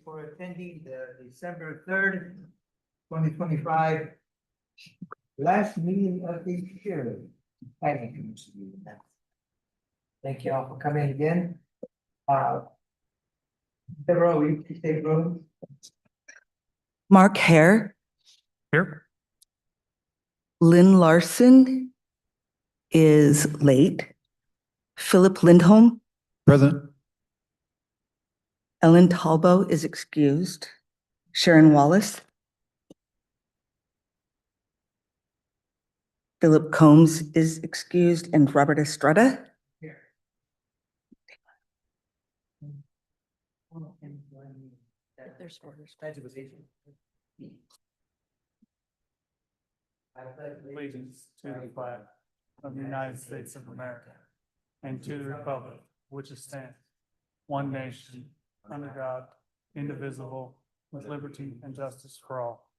for attending the December 3rd, 2025 last meeting of the year. Planning Commission meeting. Thank you all for coming again. Deborah, will you please take roll? Mark Hare, Here. Lynn Larson is late. Philip Lindholm, Present. Ellen Talbo is excused. Sharon Wallace. Philip Combs is excused, and Robert Estrada. Here. There's orders. I pledge Allegiance to the flag of the United States of America and to the republic which stands one nation under God, indivisible, with liberty and justice for all.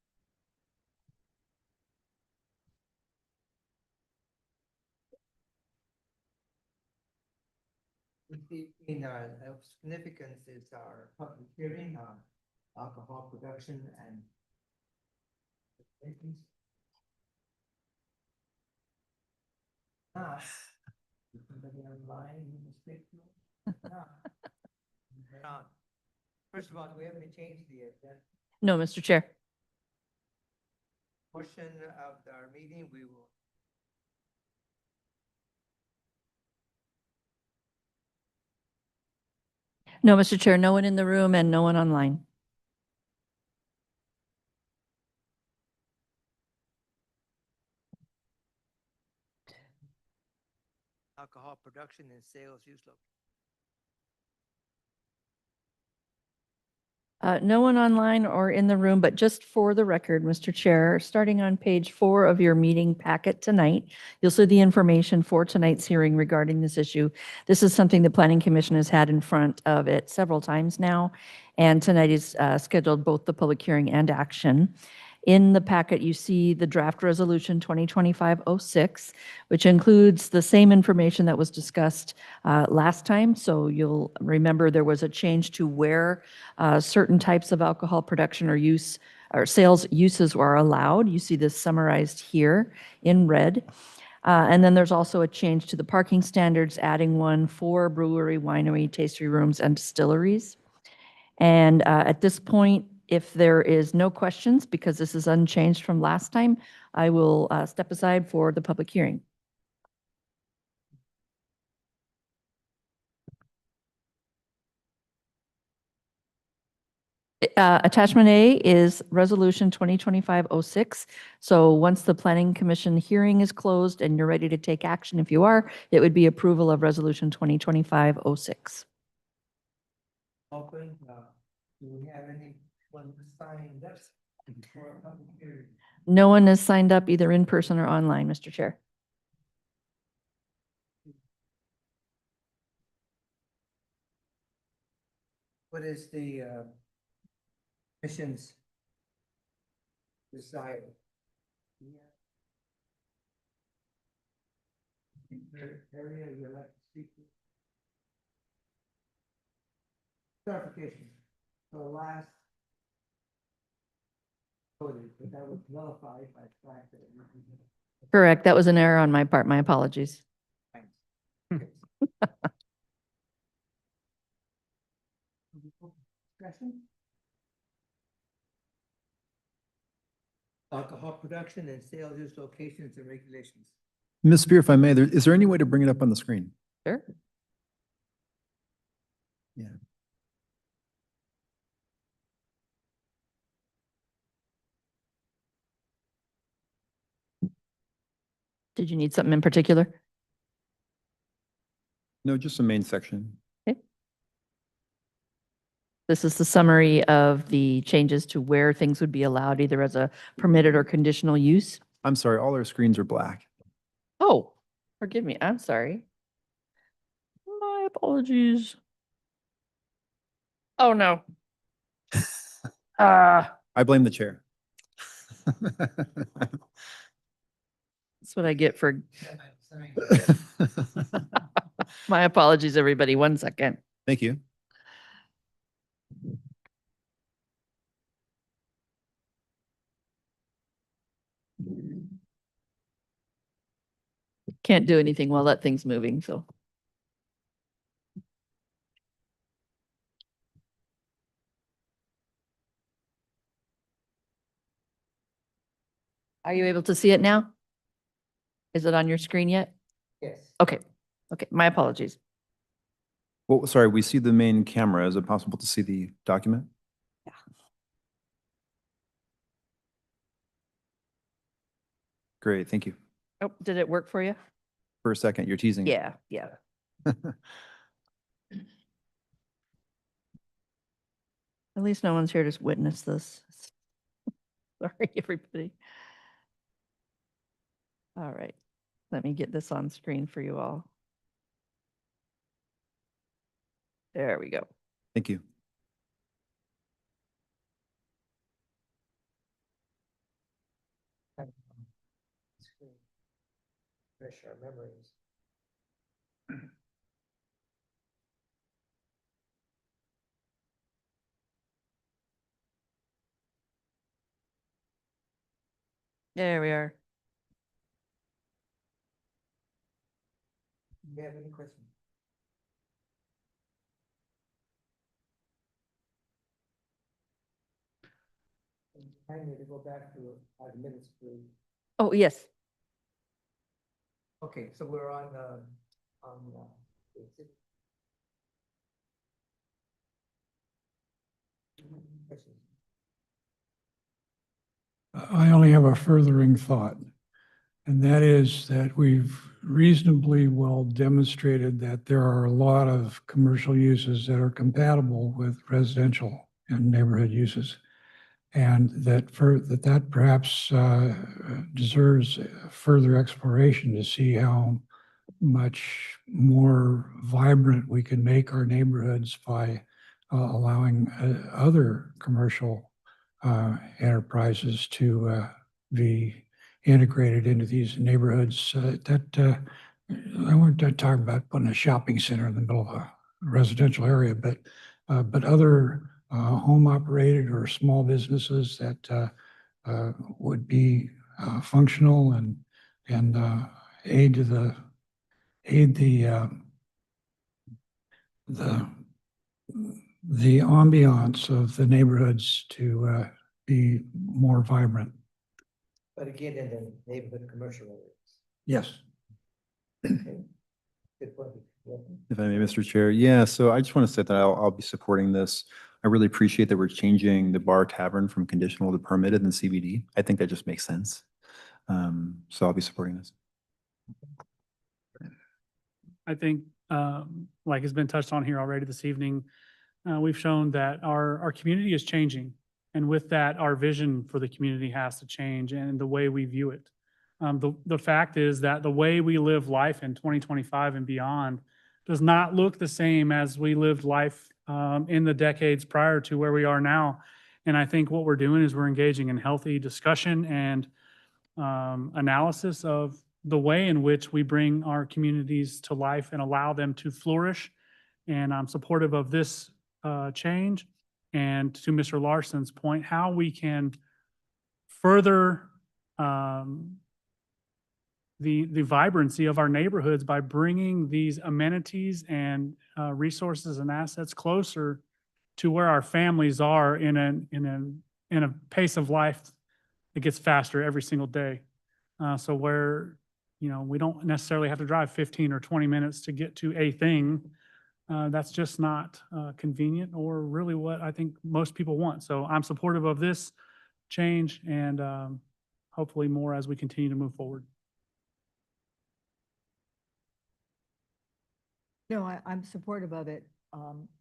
In of significance is our public hearing on alcohol production and somebody online who will speak to us? First of all, do we have any change to the agenda No, Mr. Chair. portion of our meeting? We will. No, Mr. Chair, no one in the room and no one online. Alcohol production and sales use location. No one online or in the room, but just for the record, Mr. Chair, starting on page 4 of your meeting packet tonight, you'll see the information for tonight's hearing regarding this issue. This is something the Planning Commission has had in front of it several times now, and tonight is scheduled both the public hearing and action. In the packet, you see the draft resolution 2025-06, which includes the same information that was discussed last time. So you'll remember there was a change to where certain types of alcohol production or use or sales uses were allowed. You see this summarized here in red. And then there's also a change to the parking standards, adding one for brewery, winery, tasting rooms, and distilleries. And at this point, if there is no questions, because this is unchanged from last time, I will step aside for the public hearing. Attachment A is Resolution 2025-06. So once the Planning Commission hearing is closed and you're ready to take action, if you are, it would be approval of Resolution 2025-06. Open, do we have anyone signed up for a public hearing? No one is signed up either in person or online, Mr. Chair. What is the commission's desire? Area you like to speak to? Clarification, the last voted, but that was nullified by the fact that it Correct. That was an error on my part. My apologies. Discussion? Alcohol production and sales use locations and regulations. Ms. Spear, if I may, is there any way to bring it up on the screen? Sure. Yeah. Did you need something in particular? No, just the main section. This is the summary of the changes to where things would be allowed, either as a permitted or conditional use. I'm sorry, all our screens are black. Oh, forgive me. I'm sorry. My apologies. Oh, no. I blame the chair. That's what I get for, my apologies, everybody. 1 second. Thank you. Can't do anything while that thing's moving, so. Are you able to see it now? Is it on your screen yet? Yes. Okay, okay, my apologies. Well, sorry, we see the main camera. Is it possible to see the document? Yeah. Great, thank you. Oh, did it work for you? For a second, you're teasing. Yeah, yeah. At least no one's here to witness this. Sorry, everybody. All right, let me get this on screen for you all. There we go. Thank you. Fresh our memories. There we are. Do you have any questions? I need to go back to our minutes, please. Oh, yes. Okay, so we're on, is it- questions? I only have a furthering thought, and that is that we've reasonably well demonstrated that there are a lot of commercial uses that are compatible with residential and neighborhood uses. And that perhaps deserves further exploration to see how much more vibrant we can make our neighborhoods by allowing other commercial enterprises to be integrated into these neighborhoods. I weren't talking about putting a shopping center in the middle of a residential area, but other home operated or small businesses that would be functional and aid the the ambiance of the neighborhoods to be more vibrant. But again, in the neighborhood commercial areas. Yes. Okay. Good point. Yeah. If I may, Mr. Chair. Yeah, so I just want to say that I'll be supporting this. I really appreciate that we're changing the bar tavern from conditional to permitted in the CBD. I think that just makes sense. So I'll be supporting this. I think, like has been touched on here already this evening, we've shown that our community is changing. And with that, our vision for the community has to change and the way we view it. The fact is that the way we live life in 2025 and beyond does not look the same as we lived life in the decades prior to where we are now. And I think what we're doing is we're engaging in healthy discussion and analysis of the way in which we bring our communities to life and allow them to flourish. And I'm supportive of this change. And to Mr. Larson's point, how we can further the vibrancy of our neighborhoods by bringing these amenities and resources and assets closer to where our families are in a pace of life that gets faster every single day. So where, we don't necessarily have to drive 15 or 20 minutes to get to a thing. That's just not convenient or really what I think most people want. So I'm supportive of this change and hopefully more as we continue to move forward. No, I'm supportive of it.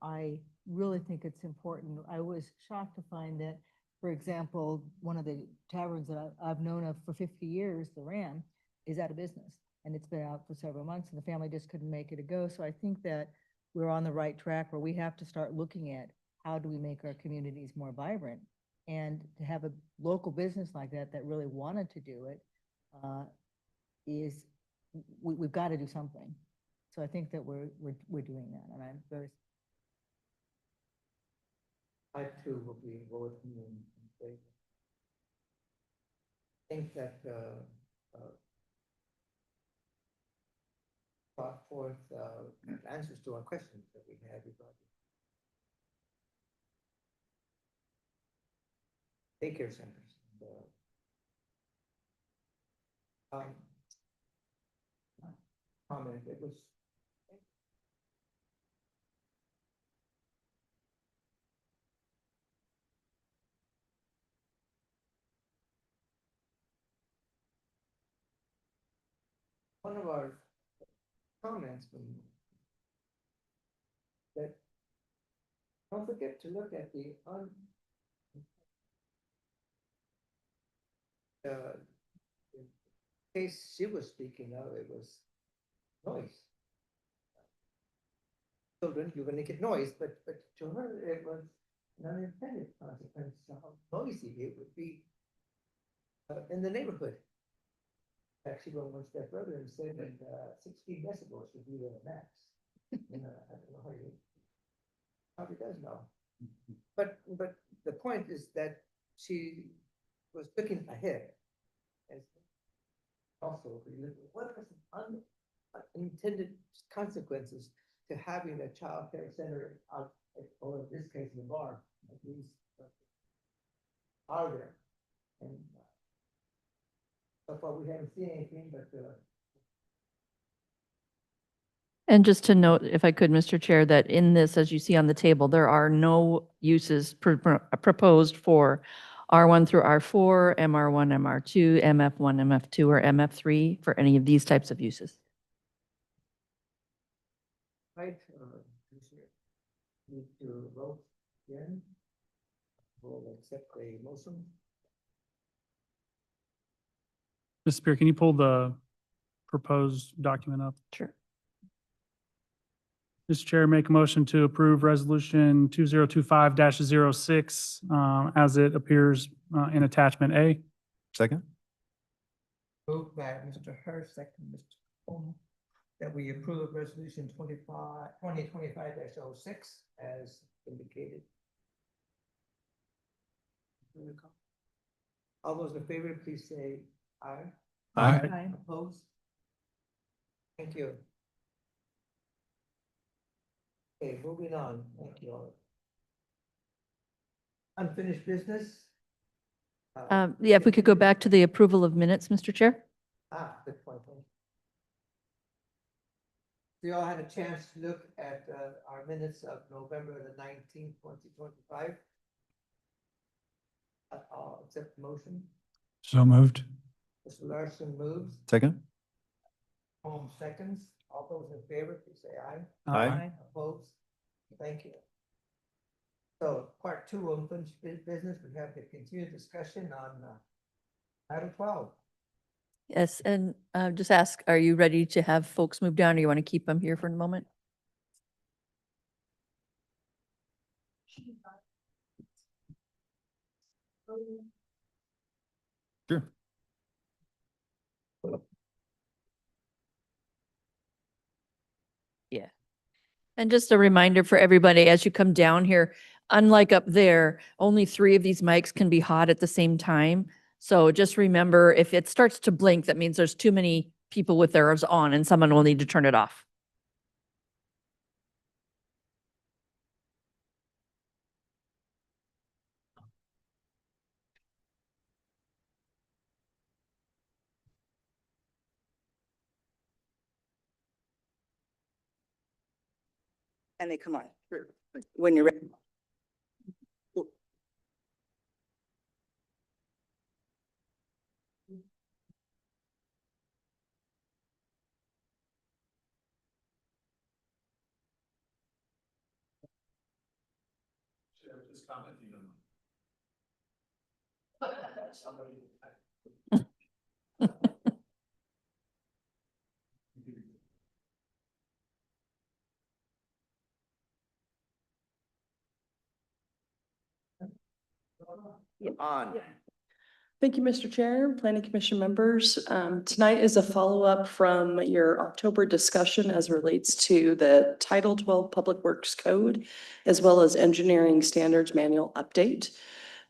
I really think it's important. I was shocked to find that, for example, one of the taverns that I've known of for 50 years, the Ram, is out of business. And it's been out for several months and the family just couldn't make it a go. So I think that we're on the right track where we have to start looking at how do we make our communities more vibrant. And to have a local business like that really wanted to do it we've got to do something. So I think that we're doing that, and I'm very. I too will be voting in favor. I think that brought forth answers to our questions that we had regarding daycare centers. Comment, it was. One of our comments when that don't forget to look at the the case she was speaking of, it was noise. Children, you're gonna get noise, but to her, it was an unintended consequence of how noisy it would be in the neighborhood. Actually, went one step further and said that 16 decibels would be the max. You know, I don't know how you probably does know. But the point is that she was looking ahead. And also, what are some unintended consequences to having a child care center out, or in this case, the bar, at least, are there? And so far, we haven't seen anything, but And just to note, if I could, Mr. Chair, that in this, as you see on the table, there are no uses proposed for R1 through R4, MR1, MR2, MF1, MF2, or MF3 for any of these types of uses. right, Commissioner, need to vote again. We'll accept the motion. Mr. Spear, can you pull the proposed document up? Sure. Mr. Chair, make a motion to approve resolution 2025-06 as it appears in attachment A. Second? Moved by Mr. Hurst, second Mr. Coleman, that we approve resolution 2025-06 as indicated. All those in favor, please say aye. Aye. Opposed? Thank you. Okay, moving on. Thank you all. Unfinished business? Yeah, if we could go back to the approval of minutes, Mr. Chair? Good point. We all had a chance to look at our minutes of November the 19th, 2025. I'll accept the motion. So moved. Mr. Larson moves, Second? Holmes seconds. All those in favor, please say aye. Aye. Opposed? Thank you. So part two, unfinished business, we have the continued discussion on Item 12. Yes, and just ask, are you ready to have folks move down or you want to keep them here for a moment? Sure. Yeah. And just a reminder for everybody, as you come down here, unlike up there, only 3 of these mics can be hot at the same time. So just remember, if it starts to blink, that means there's too many people with theirs on and someone will need to turn it off. And they come on when you're ready. On. Thank you, Mr. Chair, Planning Commission members. Tonight is a follow-up from your October discussion as relates to the Title 12 Public Works Code, as well as Engineering Standards Manual Update.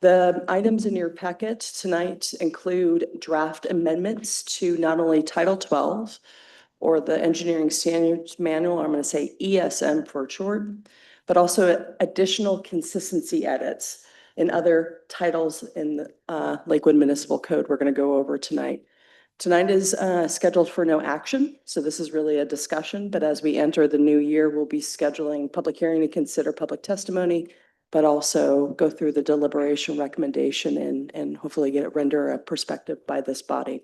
The items in your packet tonight include draft amendments to not only Title 12, or the Engineering Standards Manual, I'm going to say ESM for short, but also additional consistency edits in other titles in the Lakewood Municipal Code we're going to go over tonight. Tonight is scheduled for no action, so this is really a discussion, but as we enter the new year, we'll be scheduling public hearing to consider public testimony, but also go through the deliberation recommendation and hopefully render a perspective by this body.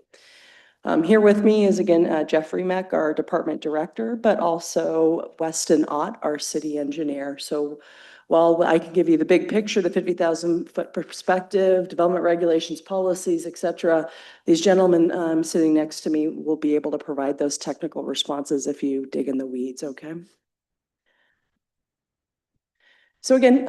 Here with me is again Jeffrey Meck, our department director, but also Weston Ott, our city engineer. So while I can give you the big picture, the 50,000-foot perspective, development regulations, policies, et cetera, these gentlemen sitting next to me will be able to provide those technical responses if you dig in the weeds, okay? So again,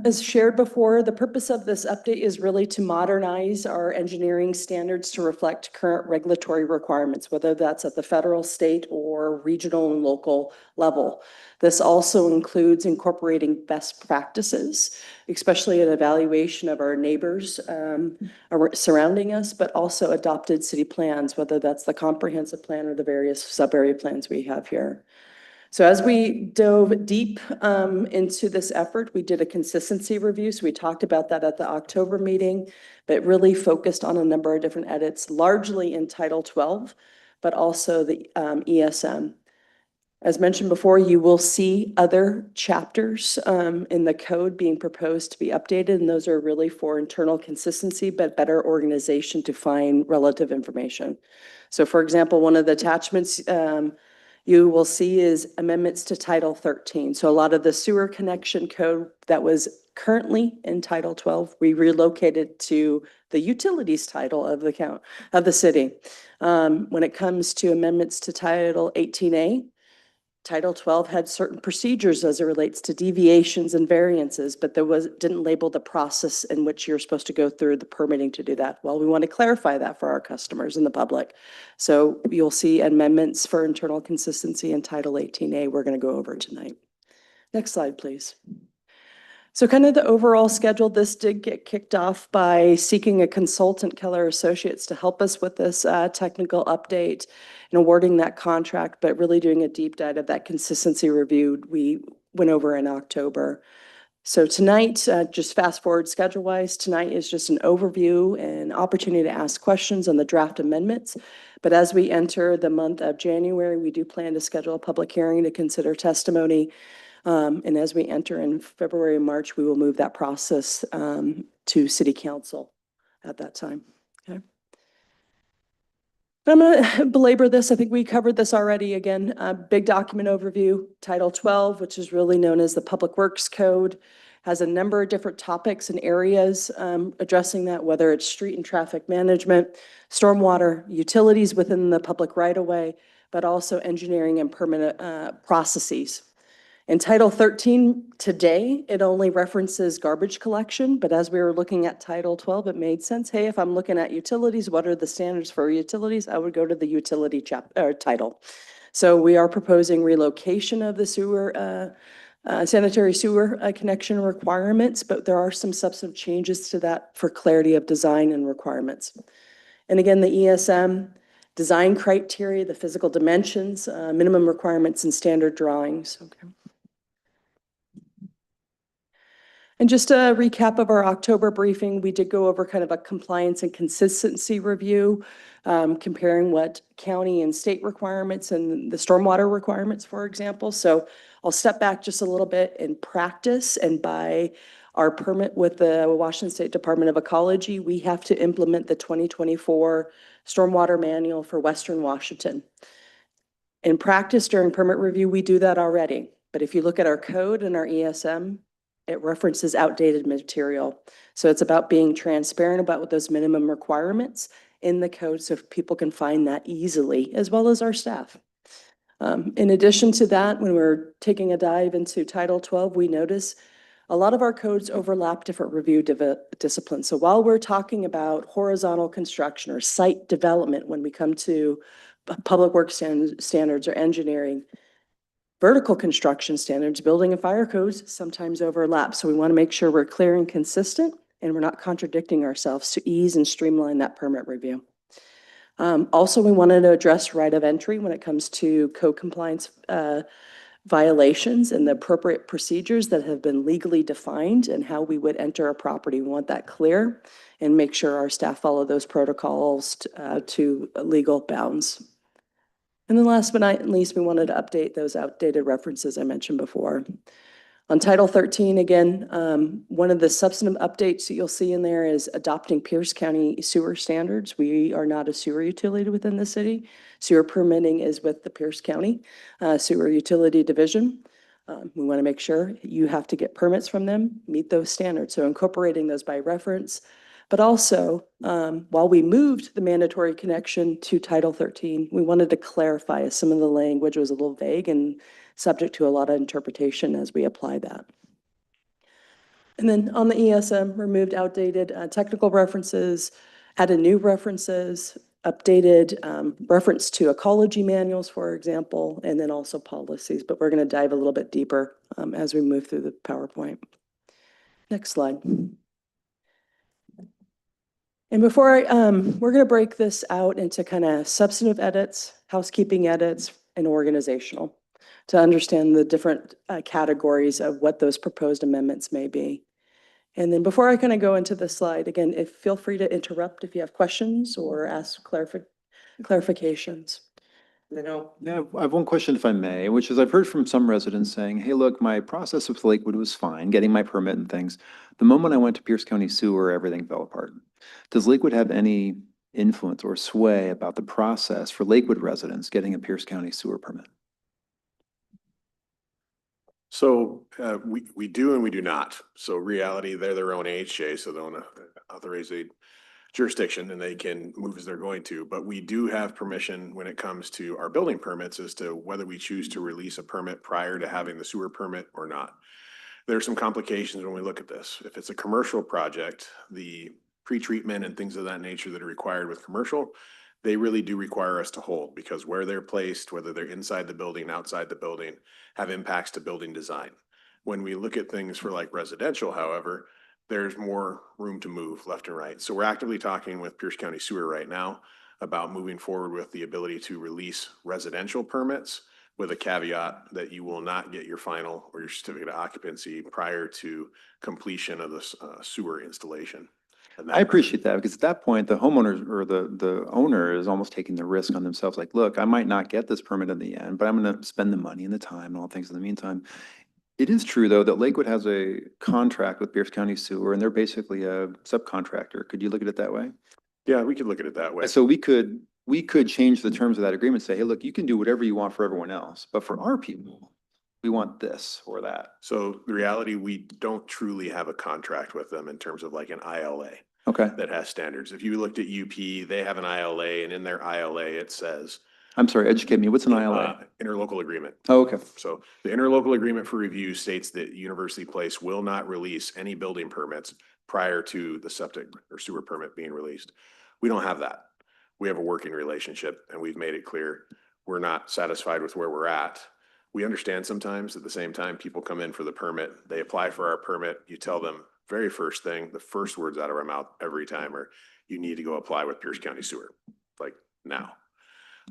as shared before, the purpose of this update is really to modernize our engineering standards to reflect current regulatory requirements, whether that's at the federal, state, or regional and local level. This also includes incorporating best practices, especially an evaluation of our neighbors surrounding us, but also adopted city plans, whether that's the comprehensive plan or the various sub-area plans we have here. So as we dove deep into this effort, we did a consistency review. So we talked about that at the October meeting, but really focused on a number of different edits, largely in Title 12, but also the ESM. As mentioned before, you will see other chapters in the code being proposed to be updated, and those are really for internal consistency, but better organization to find relative information. So for example, one of the attachments you will see is amendments to Title 13. So a lot of the sewer connection code that was currently in Title 12, we relocated to the utilities title of the city. When it comes to amendments to Title 18A, Title 12 had certain procedures as it relates to deviations and variances, but didn't label the process in which you're supposed to go through the permitting to do that. Well, we want to clarify that for our customers and the public. So you'll see amendments for internal consistency in Title 18A we're going to go over tonight. Next slide, please. So kind of the overall schedule, this did get kicked off by seeking a consultant, Keller Associates, to help us with this technical update and awarding that contract, but really doing a deep dive of that consistency review we went over in October. So tonight, just fast forward schedule-wise, tonight is just an overview and opportunity to ask questions on the draft amendments. But as we enter the month of January, we do plan to schedule a public hearing to consider testimony. And as we enter in February and March, we will move that process to City Council at that time. Okay. I'm going to belabor this. I think we covered this already. Again, big document overview. Title 12, which is really known as the Public Works Code, has a number of different topics and areas addressing that, whether it's street and traffic management, stormwater, utilities within the public right-of-way, but also engineering and permanent processes. In Title 13 today, it only references garbage collection, but as we were looking at Title 12, it made sense. Hey, if I'm looking at utilities, what are the standards for utilities? I would go to the utility title. So we are proposing relocation of the sewer, sanitary sewer connection requirements, but there are some substantive changes to that for clarity of design and requirements. And again, the ESM, design criteria, the physical dimensions, minimum requirements and standard drawings. Okay. And just a recap of our October briefing, we did go over kind of a compliance and consistency review, comparing what county and state requirements and the stormwater requirements, for example. So I'll step back just a little bit in practice, and by our permit with the Washington State Department of Ecology, we have to implement the 2024 Stormwater Manual for Western Washington. In practice, during permit review, we do that already. But if you look at our code and our ESM, it references outdated material. So it's about being transparent about what those minimum requirements in the code so people can find that easily, as well as our staff. In addition to that, when we're taking a dive into Title 12, we notice a lot of our codes overlap different review disciplines. So while we're talking about horizontal construction or site development, when we come to public works standards or engineering, vertical construction standards, building and fire codes sometimes overlap. So we want to make sure we're clear and consistent and we're not contradicting ourselves to ease and streamline that permit review. Also, we wanted to address right of entry when it comes to code compliance violations and the appropriate procedures that have been legally defined and how we would enter a property. We want that clear and make sure our staff follow those protocols to legal bounds. And then last but not least, we wanted to update those outdated references I mentioned before. On Title 13, again, one of the substantive updates that you'll see in there is adopting Pierce County sewer standards. We are not a sewer utility within the city. Sewer permitting is with the Pierce County Sewer Utility Division. We want to make sure you have to get permits from them, meet those standards. So incorporating those by reference. But also, while we moved the mandatory connection to Title 13, we wanted to clarify as some of the language was a little vague and subject to a lot of interpretation as we apply that. And then on the ESM, removed outdated technical references, added new references, updated reference to ecology manuals, for example, and then also policies. But we're going to dive a little bit deeper as we move through the PowerPoint. Next slide. And before we're going to break this out into kind of substantive edits, housekeeping edits, and organizational to understand the different categories of what those proposed amendments may be. And then before I kind of go into the slide, again, feel free to interrupt if you have questions or ask clarifications. Yeah, I have one question if I may, which is I've heard from some residents saying, hey, look, my process with Lakewood was fine, getting my permit and things. The moment I went to Pierce County Sewer, everything fell apart. Does Lakewood have any influence or sway about the process for Lakewood residents getting a Pierce County Sewer permit? So we do and we do not. So reality, they're their own AHJ, so they own authorized jurisdiction and they can move as they're going to. But we do have permission when it comes to our building permits as to whether we choose to release a permit prior to having the sewer permit or not. There are some complications when we look at this. If it's a commercial project, the pretreatment and things of that nature that are required with commercial, they really do require us to hold because where they're placed, whether they're inside the building, outside the building, have impacts to building design. When we look at things for like residential, however, there's more room to move left and right. So we're actively talking with Pierce County Sewer right now about moving forward with the ability to release residential permits with a caveat that you will not get your final or your certificate of occupancy prior to completion of the sewer installation. I appreciate that because at that point, the homeowners or the owner is almost taking the risk on themselves. Like, look, I might not get this permit in the end, but I'm going to spend the money and the time and all things in the meantime. It is true, though, that Lakewood has a contract with Pierce County Sewer and they're basically a subcontractor. Could you look at it that way? Yeah, we could look at it that way. So we could change the terms of that agreement, say, hey, look, you can do whatever you want for everyone else, but for our people, we want this or that. So the reality, we don't truly have a contract with them in terms of like an ILA. Okay. That has standards. If you looked at UP, they have an ILA and in their ILA, it says. I'm sorry, educate me. What's an ILA? Interlocal agreement. Oh, okay. So the interlocal agreement for review states that University Place will not release any building permits prior to the septic or sewer permit being released. We don't have that. We have a working relationship and we've made it clear we're not satisfied with where we're at. We understand sometimes at the same time people come in for the permit, they apply for our permit, you tell them very first thing, the first words out of our mouth every time are, you need to go apply with Pierce County Sewer, like now.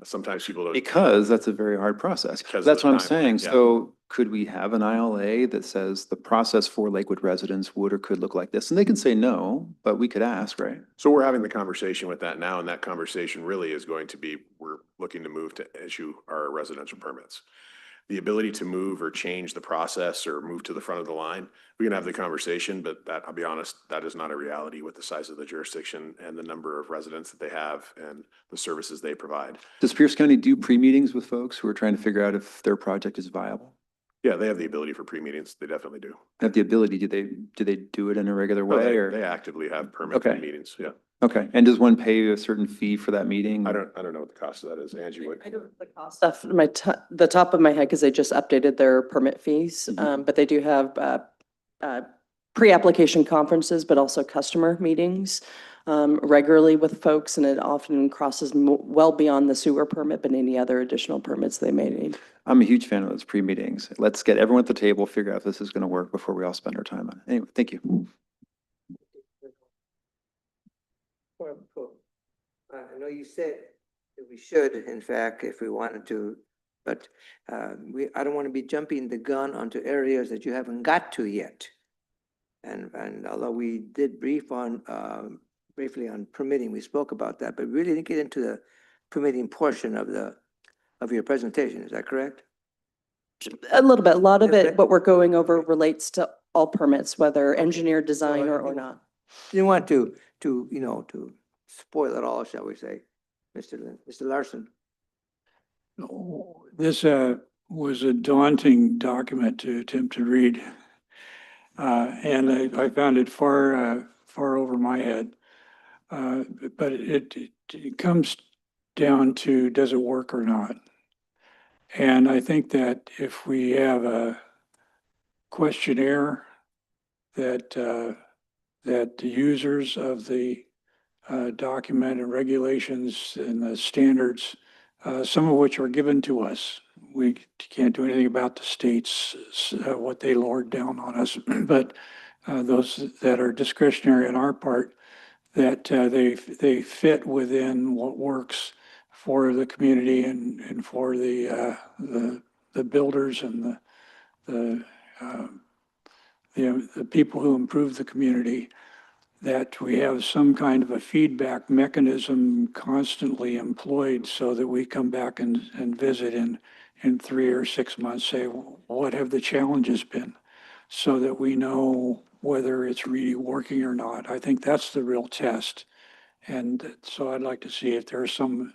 Sometimes people don't. Because that's a very hard process. Because of That's the what I'm timeline, saying. yeah. So could we have an ILA that says the process for Lakewood residents would or could look like this? And they can say no, but we could ask, right? So we're having the conversation with that now, and that conversation really is going to be, we're looking to move to issue our residential permits. The ability to move or change the process or move to the front of the line, we can have the conversation, but that, I'll be honest, that is not a reality with the size of the jurisdiction and the number of residents that they have and the services they provide. Does Pierce County do pre-meetings with folks who are trying to figure out if their project is viable? Yeah, they have the ability for pre-meetings. They definitely do. Have the ability, do they do it in a regular No, way They or? actively have permit Okay. meetings, yeah. Okay, and does one pay a certain fee for that meeting? I don't know what the cost of that is. Angie, what? I don't know the cost off the top of my head because they just updated their permit fees. But they do have pre-application conferences, but also customer meetings regularly with folks. And it often crosses well beyond the sewer permit, but any other additional permits they may need. I'm a huge fan of those pre-meetings. Let's get everyone at the table, figure out if this is going to work before we all spend our time on it. Anyway, thank you. I know you said We should, in fact, if we wanted to, but I don't want to be jumping the gun onto areas that you haven't got to yet. And although we did briefly on permitting, we spoke about that, but we really didn't get into the permitting portion of your presentation. Is that correct? A little bit, a lot of Okay. it, what we're going over relates to all permits, whether engineer, design, or not. Didn't want to spoil it all, shall we say, Mr. Larson. This was a daunting document to attempt to read. And I found it far over my head. But it comes down to, does it work or not? And I think that if we have a questionnaire that that the users of the document and regulations and the standards, some of which are given to us. We can't do anything about the states, what they lord down on us, but those that are discretionary on our part, that they fit within what works for the community and for the builders and the people who improve the community, that we have some kind of a feedback mechanism constantly employed so that we come back and visit in 3 or 6 months, say, what have the challenges been? So that we know whether it's really working or not. I think that's the real test. And so I'd like to see if there's some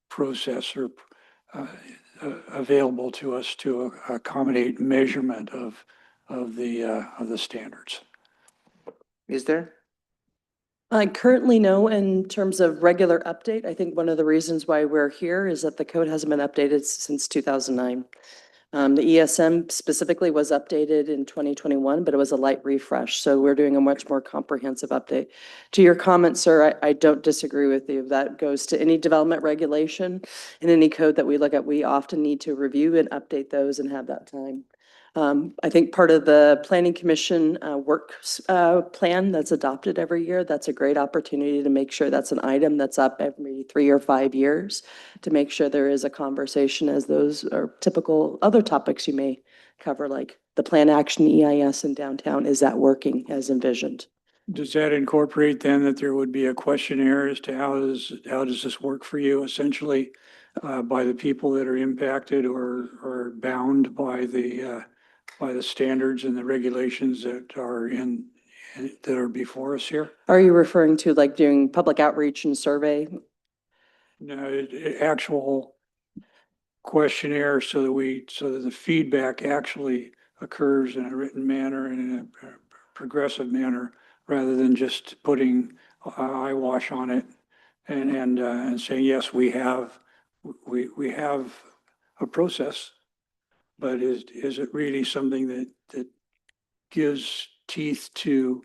process or available to us to accommodate measurement of the standards. Is there? I currently know in terms of regular update, I think one of the reasons why we're here is that the code hasn't been updated since 2009. The ESM specifically was updated in 2021, but it was a light refresh. So we're doing a much more comprehensive update. To your comment, sir, I don't disagree with you. That goes to any development regulation and any code that we look at. We often need to review and update those and have that time. I think part of the Planning Commission work plan that's adopted every year, that's a great opportunity to make sure that's an item that's up every 3 or 5 years, to make sure there is a conversation as those are typical other topics you may cover, like the plan action EIS in downtown. Is that working as envisioned? Does that incorporate then that there would be a questionnaire as to how does this work for you, essentially, by the people that are impacted or bound by the standards and the regulations that are before us here? Are you referring to like doing public outreach and survey? No, actual questionnaire so that the feedback actually occurs in a written manner and in a progressive manner, rather than just putting eyewash on it and saying, yes, we have a process. But is it really something that gives teeth to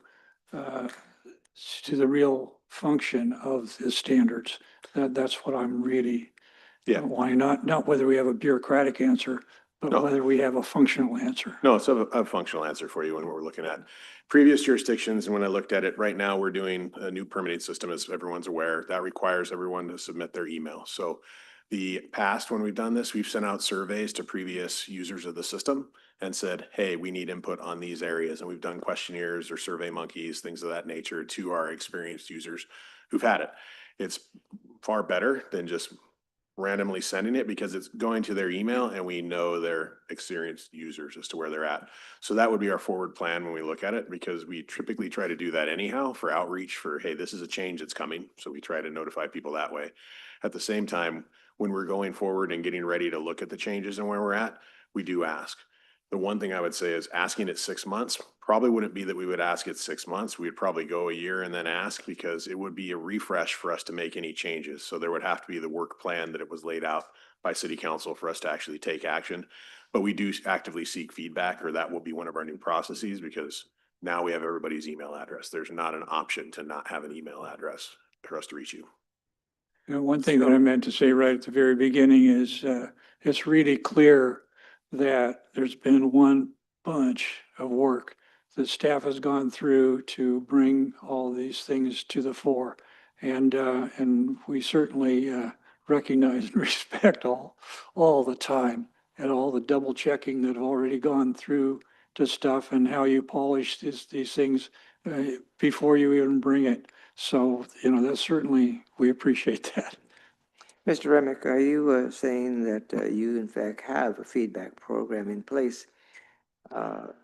the real function of the standards? That's what I'm really wanting, not whether we have a bureaucratic answer, but whether we have a functional answer. No, it's a functional answer for you when we're looking at previous jurisdictions. And when I looked at it right now, we're doing a new permitting system, as everyone's aware, that requires everyone to submit their email. So the past, when we've done this, we've sent out surveys to previous users of the system and said, hey, we need input on these areas. And we've done questionnaires or survey monkeys, things of that nature, to our experienced users who've had it. It's far better than just randomly sending it, because it's going to their email and we know they're experienced users as to where they're at. So that would be our forward plan when we look at it, because we typically try to do that anyhow for outreach for, hey, this is a change that's coming. So we try to notify people that way. At the same time, when we're going forward and getting ready to look at the changes and where we're at, we do ask. The one thing I would say is asking it 6 months probably wouldn't be that we would ask it 6 months. We'd probably go a year and then ask, because it would be a refresh for us to make any changes. So there would have to be the work plan that it was laid out by city council for us to actually take action. But we do actively seek feedback, or that will be one of our new processes, because now we have everybody's email address. There's not an option to not have an email address for us to reach you. One thing that I meant to say right at the very beginning is it's really clear that there's been one bunch of work that staff has gone through to bring all these things to the fore. And we certainly recognize and respect all the time, and all the double checking that have already gone through to stuff, and how you polish these things before you even bring it. So, that's certainly, we appreciate that. Mr. Remick, are you saying that you in fact have a feedback program in place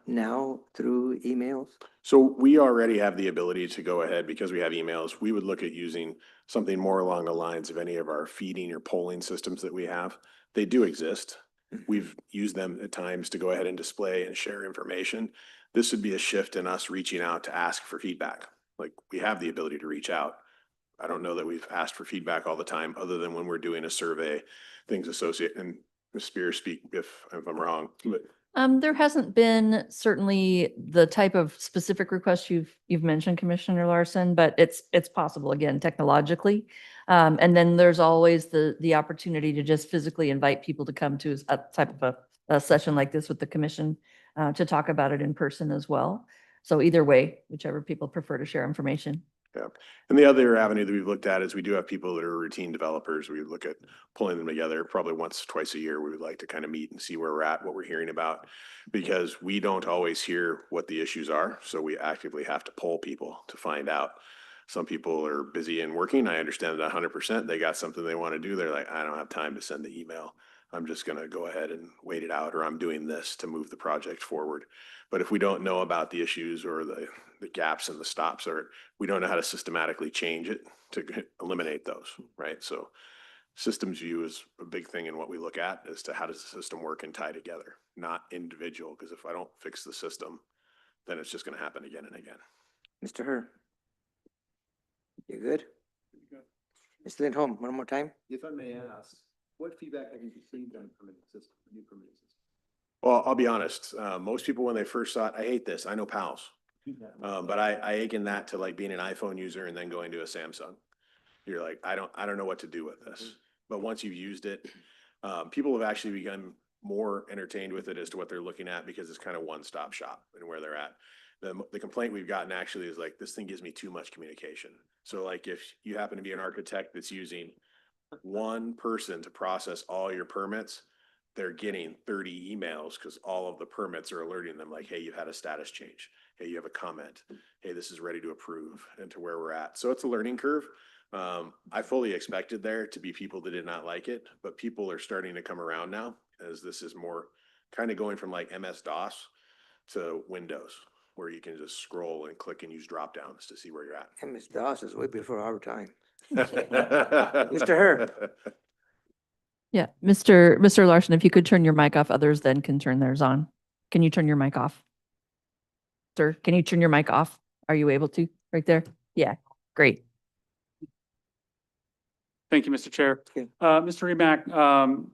now through emails? So we already have the ability to go ahead, because we have emails, we would look at using something more along the lines of any of our feeding or polling systems that we have. They do exist. We've used them at times to go ahead and display and share information. This would be a shift in us reaching out to ask for feedback. Like, we have the ability to reach out. I don't know that we've asked for feedback all the time, other than when we're doing a survey, things associated, and Ms. Spears, speak if I'm wrong, but There hasn't been certainly the type of specific request you've mentioned, Commissioner Larson, but it's possible, again, technologically. And then there's always the opportunity to just physically invite people to come to a type of a session like this with the commission to talk about it in person as well. So either way, whichever people prefer to share information. yeah. And the other avenue that we've looked at is we do have people that are routine developers. We look at pulling them together probably once, twice a year. We would like to kind of meet and see where we're at, what we're hearing about, because we don't always hear what the issues are. So we actively have to poll people to find out. Some people are busy and working. I understand that 100%. They got something they want to do. They're like, I don't have time to send the email. I'm just going to go ahead and wait it out, or I'm doing this to move the project forward. But if we don't know about the issues or the gaps and the stops, or we don't know how to systematically change it to eliminate those, right? So systems view is a big thing in what we look at, as to how does the system work and tie together, not individual. Because if I don't fix the system, then it's just going to happen again and again. Mr. Herr? You good? Mr. Lindholm, one more time? If I may ask, what feedback have you received on the permitting system, the new permitting system? Well, I'll be honest. Most people, when they first saw it, I hate this. I know PALs. But I akin that to like being an iPhone user and then going to a Samsung. You're like, I don't know what to do with this. But once you've used it, people have actually become more entertained with it as to what they're looking at, because it's kind of one-stop shop and where they're at. The complaint we've gotten actually is like, this thing gives me too much communication. So like, if you happen to be an architect that's using one person to process all your permits, they're getting 30 emails because all of the permits are alerting them like, hey, you've had a status change. Hey, you have a comment. Hey, this is ready to approve, and to where we're at. So it's a learning curve. I fully expected there to be people that did not like it, but people are starting to come around now, as this is more kind of going from like MS-DOS to Windows, where you can just scroll and click and use drop downs to see where you're at. MS-DOS is way before our time. Mr. Herr? Yeah, Mr. Larson, if you could turn your mic off, others then can turn theirs on. Can you turn your mic off? Sir, can you turn your mic off? Are you able to, right there? Yeah, great. Thank you, Mr. Chair. Okay. Mr. Remack,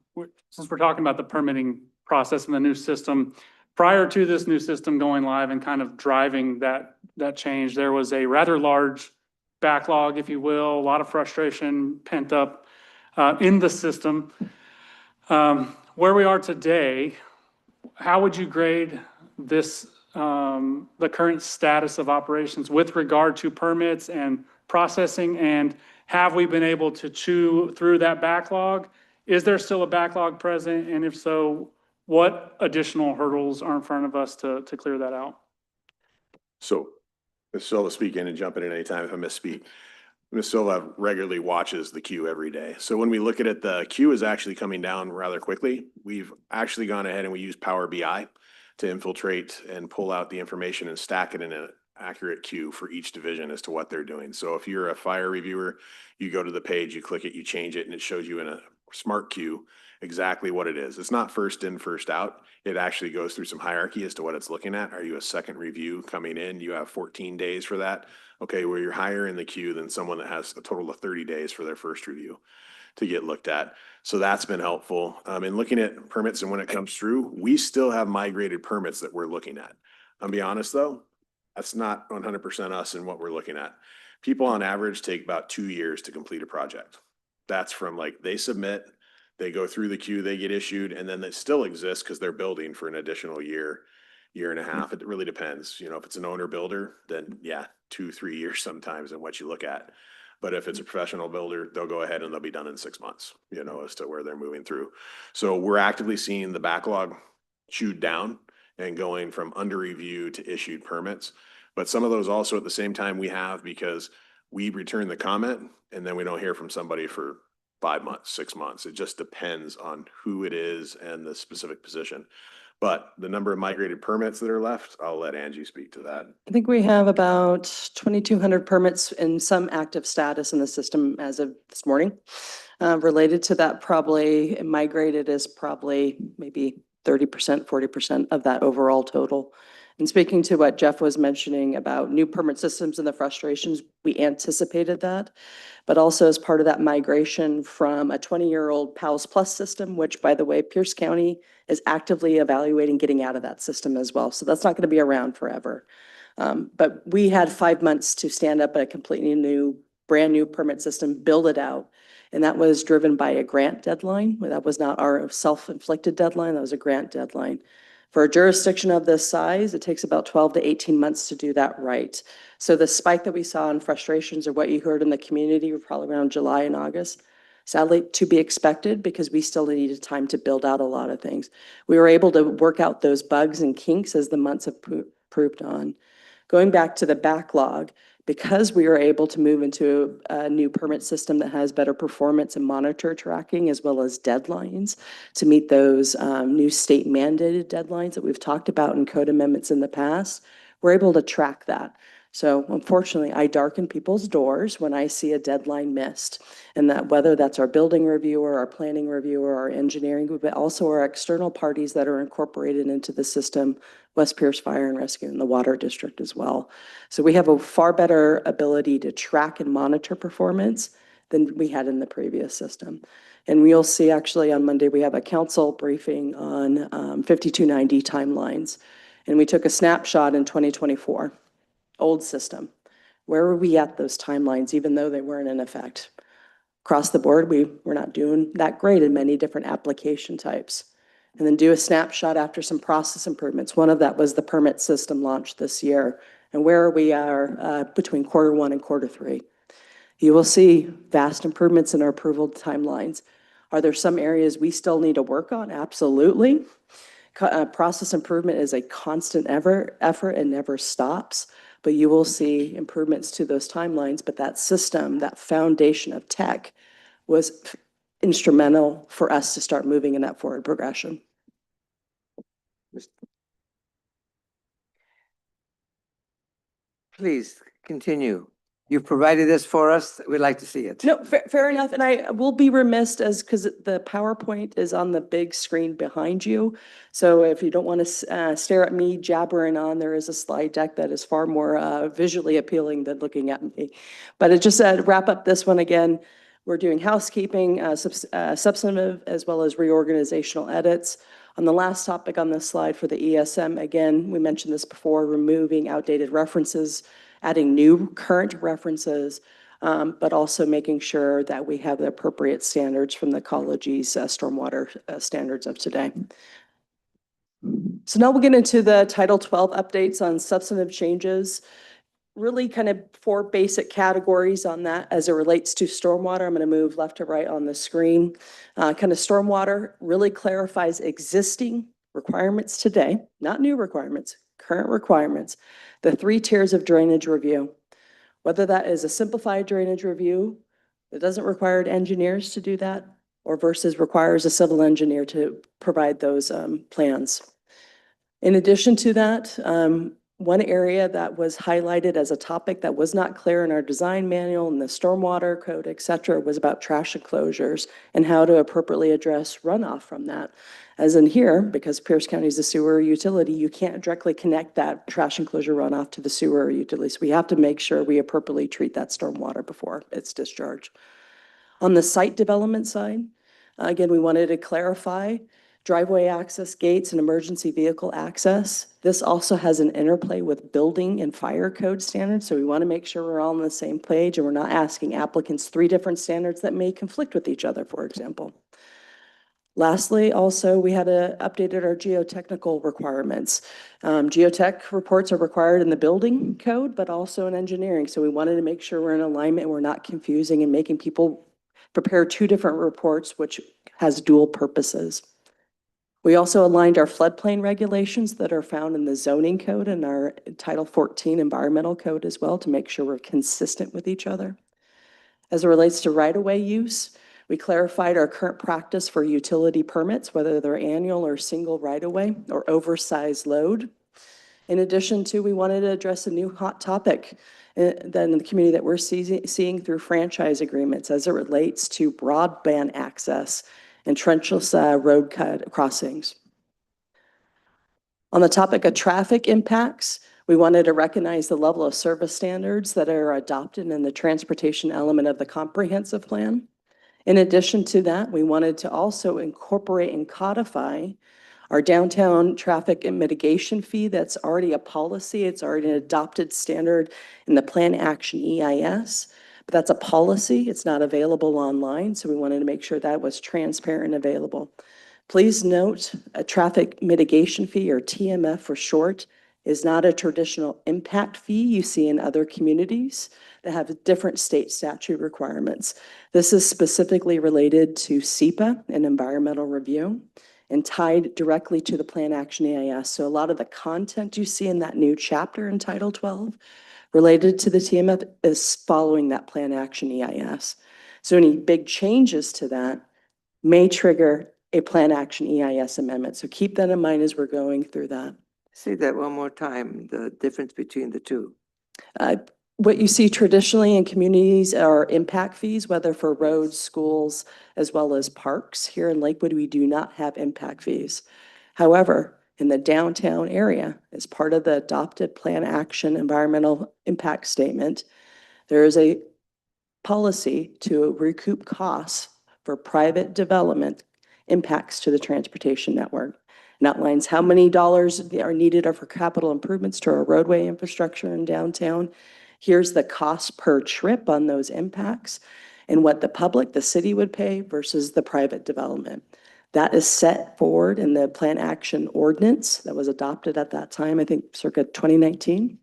since we're talking about the permitting process and the new system, prior to this new system going live and kind of driving that change, there was a rather large backlog, if you will, a lot of frustration pent up in the system. Where we are today, how would you grade this, the current status of operations with regard to permits and processing? And have we been able to chew through that backlog? Is there still a backlog present? And if so, what additional hurdles are in front of us to clear that out? So Ms. Silva, speak in and jump in at any time if I misspeak. Ms. Silva regularly watches the queue every day. So when we look at it, the queue is actually coming down rather quickly. We've actually gone ahead and we use Power BI to infiltrate and pull out the information and stack it in an accurate queue for each division as to what they're doing. So if you're a fire reviewer, you go to the page, you click it, you change it, and it shows you in a smart queue exactly what it is. It's not first in, first out. It actually goes through some hierarchy as to what it's looking at. Are you a second review coming in? You have 14 days for that. Okay, well, you're higher in the queue than someone that has a total of 30 days for their first review to get looked at. So that's been helpful. In looking at permits and when it comes through, we still have migrated permits that we're looking at. I'll be honest though, that's not 100% us in what we're looking at. People on average take about 2 years to complete a project. That's from like they submit, they go through the queue, they get issued, and then they still exist because they're building for an additional year, year and a half. It really depends. You know, if it's an owner builder, then yeah, 2-3 years sometimes in what you look at. But if it's a professional builder, they'll go ahead and they'll be done in 6 months, as to where they're moving through. So we're actively seeing the backlog chewed down and going from under review to issued permits. But some of those also at the same time we have because we return the comment and then we don't hear from somebody for 5 months, 6 months. It just depends on who it is and the specific position. But the number of migrated permits that are left, I'll let Angie speak to that. I think we have about 2,200 permits in some active status in the system as of this morning. Related to that, probably migrated is probably maybe 30%, 40% of that overall total. And speaking to what Jeff was mentioning about new permit systems and the frustrations, we anticipated that. But also as part of that migration from a 20-year-old PALS Plus system, which by the way, Pierce County is actively evaluating getting out of that system as well. So that's not going to be around forever. But we had 5 months to stand up a completely new, brand new permit system, build it out. And that was driven by a grant deadline. That was not our self-inflicted deadline. That was a grant deadline. For a jurisdiction of this size, it takes about 12 to 18 months to do that right. So the spike that we saw in frustrations or what you heard in the community were probably around July and August. Sadly, to be expected because we still needed time to build out a lot of things. We were able to work out those bugs and kinks as the months have proved on. Going back to the backlog, because we were able to move into a new permit system that has better performance and monitor tracking as well as deadlines to meet those new state mandated deadlines that we've talked about in code amendments in the past, we're able to track that. So unfortunately, I darken people's doors when I see a deadline missed. And that whether that's our building reviewer, our planning reviewer, our engineering group, but also our external parties that are incorporated into the system, West Pierce Fire and Rescue and the Water District as well. So we have a far better ability to track and monitor performance than we had in the previous system. And we'll see actually on Monday, we have a council briefing on 5290 timelines. And we took a snapshot in 2024. Old system. Where were we at those timelines, even though they weren't in effect? Across the board, we were not doing that great in many different application types. And then do a snapshot after some process improvements. One of that was the permit system launched this year. And where we are between Q1 and Q3. You will see vast improvements in our approval timelines. Are there some areas we still need to work on? Absolutely. Process improvement is a constant effort and never stops. But you will see improvements to those timelines. But that system, that foundation of tech was instrumental for us to start moving in that forward progression. Please continue. You've provided this for us. We'd like to see it. No, fair enough. And I will be remiss because the PowerPoint is on the big screen behind you. So if you don't want to stare at me jabbering on, there is a slide deck that is far more visually appealing than looking at me. But it just wrap up this one again. We're doing housekeeping, substantive as well as reorganizational edits. On the last topic on this slide for the ESM, again, we mentioned this before, removing outdated references, adding new current references, but also making sure that we have the appropriate standards from the Ecology's stormwater standards of today. So now we'll get into the Title 12 updates on substantive changes. Really kind of 4 basic categories on that as it relates to stormwater. I'm going to move left to right on the screen. Kind of stormwater really clarifies existing requirements today, not new requirements, current requirements. The 3 tiers of drainage review, whether that is a simplified drainage review that doesn't require engineers to do that, or versus requires a civil engineer to provide those plans. In addition to that, one area that was highlighted as a topic that was not clear in our design manual and the stormwater code, et cetera, was about trash enclosures and how to appropriately address runoff from that. As in here, because Pierce County is a sewer utility, you can't directly connect that trash enclosure runoff to the sewer utility. So we have to make sure we appropriately treat that stormwater before it's discharged. On the site development side, again, we wanted to clarify driveway access gates and emergency vehicle access. This also has an interplay with building and fire code standards. So we want to make sure we're all on the same page and we're not asking applicants 3 different standards that may conflict with each other, for example. Lastly, also, we had updated our geotechnical requirements. Geotech reports are required in the building code, but also in engineering. So we wanted to make sure we're in alignment, we're not confusing and making people prepare two different reports, which has dual purposes. We also aligned our floodplain regulations that are found in the zoning code and our Title 14 environmental code as well to make sure we're consistent with each other. As it relates to right-of-way use, we clarified our current practice for utility permits, whether they're annual or single right-of-way or oversized load. In addition to, we wanted to address a new hot topic then in the community that we're seeing through franchise agreements as it relates to broadband access and trenchless road crossings. On the topic of traffic impacts, we wanted to recognize the level of service standards that are adopted in the transportation element of the comprehensive plan. In addition to that, we wanted to also incorporate and codify our downtown traffic and mitigation fee that's already a policy. It's already an adopted standard in the Plan Action EIS, but that's a policy. It's not available online, so we wanted to make sure that was transparent and available. Please note, a traffic mitigation fee, or TMF for short, is not a traditional impact fee you see in other communities that have different state statute requirements. This is specifically related to SEPA and environmental review and tied directly to the Plan Action EIS. So a lot of the content you see in that new chapter in Title 12 related to the TMF is following that Plan Action EIS. So any big changes to that may trigger a Plan Action EIS amendment. So keep that in mind as we're going through that. Say that one more time, the difference between the two. What you see traditionally in communities are impact fees, whether for roads, schools, as well as parks. Here in Lakewood, we do not have impact fees. However, in the downtown area, as part of the adopted Plan Action environmental impact statement, there is a policy to recoup costs for private development impacts to the transportation network. It outlines how many dollars are needed for capital improvements to our roadway infrastructure in downtown. Here's the cost per trip on those impacts and what the public, the city would pay versus the private development. That is set forward in the Plan Action Ordinance that was adopted at that time, I think circa 2019.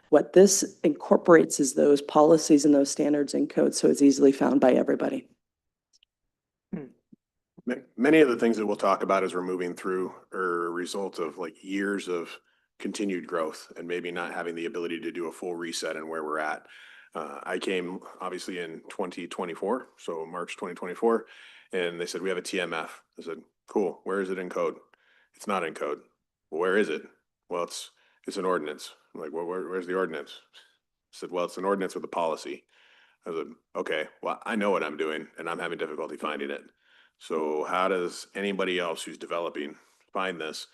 What this incorporates is those policies and those standards and codes, so it's easily found by everybody. Many of the things that we'll talk about as we're moving through are a result of like years of continued growth and maybe not having the ability to do a full reset in where we're at. I came obviously in 2024, so March 2024, and they said, we have a TMF. I said, cool, where is it in code? It's not in code. Well, where is it? Well, it's an ordinance. I'm like, well, where's the ordinance? I said, well, it's an ordinance with a policy. I said, okay, well, I know what I'm doing and I'm having difficulty finding it. So how does anybody else who's developing find this?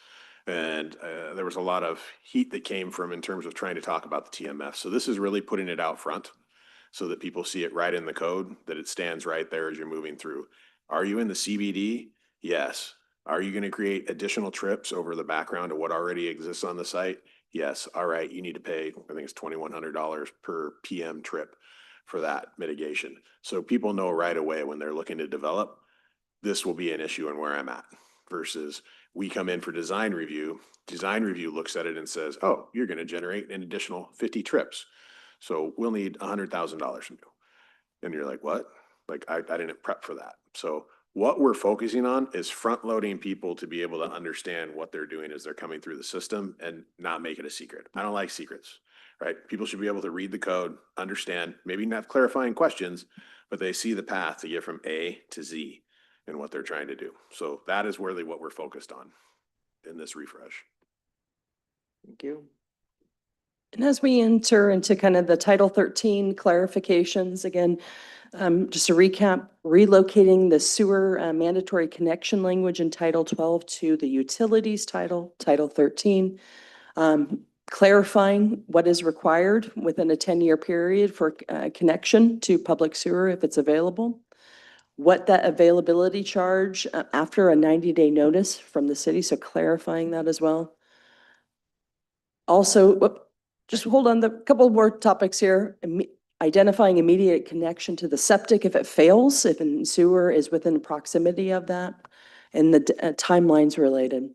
And there was a lot of heat that came from in terms of trying to talk about the TMF. So this is really putting it out front so that people see it right in the code, that it stands right there as you're moving through. Are you in the CBD? Yes. Are you going to create additional trips over the background of what already exists on the site? Yes. All right. You need to pay, I think it's $2,100 per PM trip for that mitigation. So people know right away when they're looking to develop, this will be an issue and where I'm at, versus we come in for design review. Design review looks at it and says, oh, you're going to generate an additional 50 trips. So we'll need $100,000 from you. And you're like, what? Like, I didn't prep for that. So what we're focusing on is front loading people to be able to understand what they're doing as they're coming through the system and not make it a secret. I don't like secrets, right? People should be able to read the code, understand, maybe not clarifying questions, but they see the path to get from A to Z and what they're trying to do. So that is really what we're focused on in this refresh. Thank you. And as we enter into kind of the Title 13 clarifications, again, just to recap, relocating the sewer mandatory connection language in Title 12 to the utilities Title 13, clarifying what is required within a 10-year period for connection to public sewer if it's available, what that availability charge after a 90-day notice from the city, so clarifying that as well. Also, just hold on, the couple more topics here. Identifying immediate connection to the septic if it fails, if a sewer is within proximity of that. and the timelines related.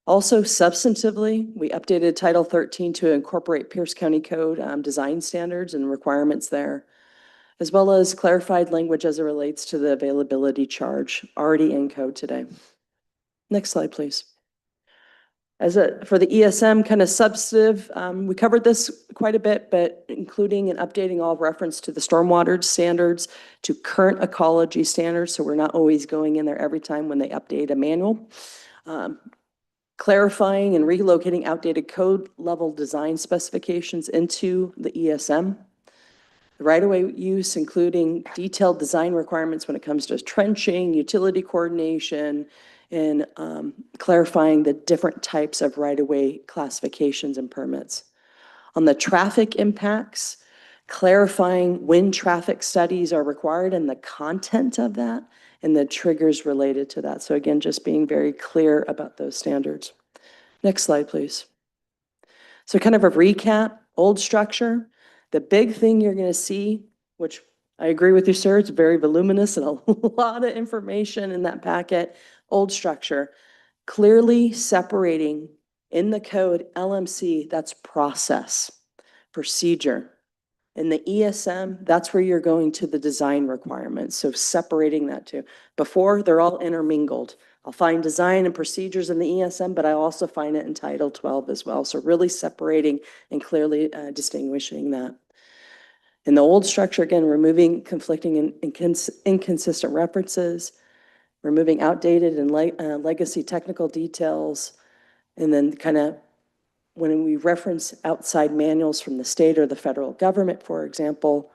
Also substantively, we updated Title 13 to incorporate Pierce County Code design standards and requirements there, as well as clarified language as it relates to the availability charge already in code today. Next slide, please. For the ESM kind of substantive, we covered this quite a bit, but including and updating all reference to the stormwater standards, to current ecology standards, so we're not always going in there every time when they update a manual. Clarifying and relocating outdated code level design specifications into the ESM. The right-of-way use, including detailed design requirements when it comes to trenching, utility coordination, and clarifying the different types of right-of-way classifications and permits. On the traffic impacts, clarifying when traffic studies are required and the content of that and the triggers related to that. So again, just being very clear about those standards. Next slide, please. So kind of a recap, old structure. The big thing you're going to see, which I agree with you, sir, it's very voluminous and a lot of information in that packet. Old structure, clearly separating in the code LMC, that's process, procedure. In the ESM, that's where you're going to the design requirements. So separating that two. Before, they're all intermingled. I'll find design and procedures in the ESM, but I also find it in Title 12 as well. So really separating and clearly distinguishing that. In the old structure, again, removing conflicting and inconsistent references, removing outdated and legacy technical details, and then kind of when we reference outside manuals from the state or the federal government, for example,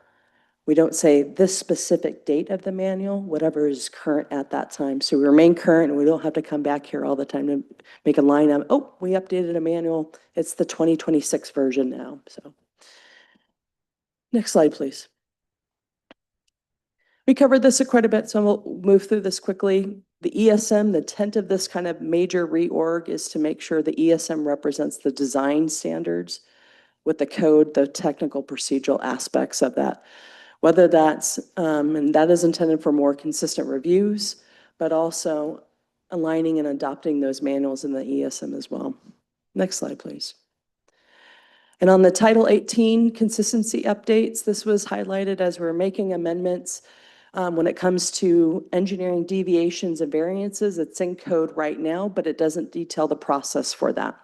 we don't say this specific date of the manual, whatever is current at that time. So we remain current and we don't have to come back here all the time to make a line of, oh, we updated a manual. It's the 2026 version now. So next slide, please. We covered this quite a bit, so we'll move through this quickly. The ESM, the intent of this kind of major reorg is to make sure the ESM represents the design standards with the code, the technical procedural aspects of that. Whether that's, and that is intended for more consistent reviews, but also aligning and adopting those manuals in the ESM as well. Next slide, please. And on the Title 18 consistency updates, this was highlighted as we're making amendments. When it comes to engineering deviations and variances, it's in code right now, but it doesn't detail the process for that.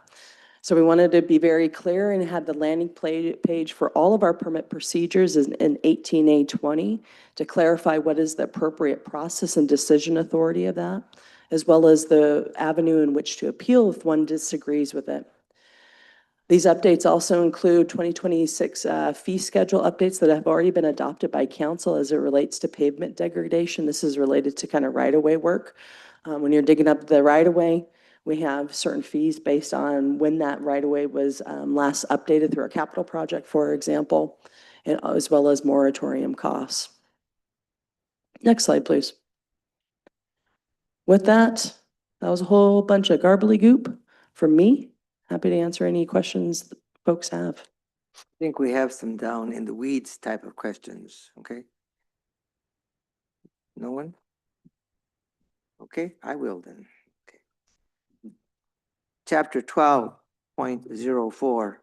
So we wanted to be very clear and have the landing page for all of our permit procedures in 18A20 to clarify what is the appropriate process and decision authority of that, as well as the avenue in which to appeal if one disagrees with it. These updates also include 2026 fee schedule updates that have already been adopted by council as it relates to pavement degradation. This is related to kind of right-of-way work. When you're digging up the right-of-way, we have certain fees based on when that right-of-way was last updated through a capital project, for example, and as well as moratorium costs. Next slide, please. With that, that was a whole bunch of garbly-goop from me. Happy to answer any questions folks have. I think we have some down in the weeds type of questions, okay? No one? Okay, I will then. Okay. Chapter 12.04.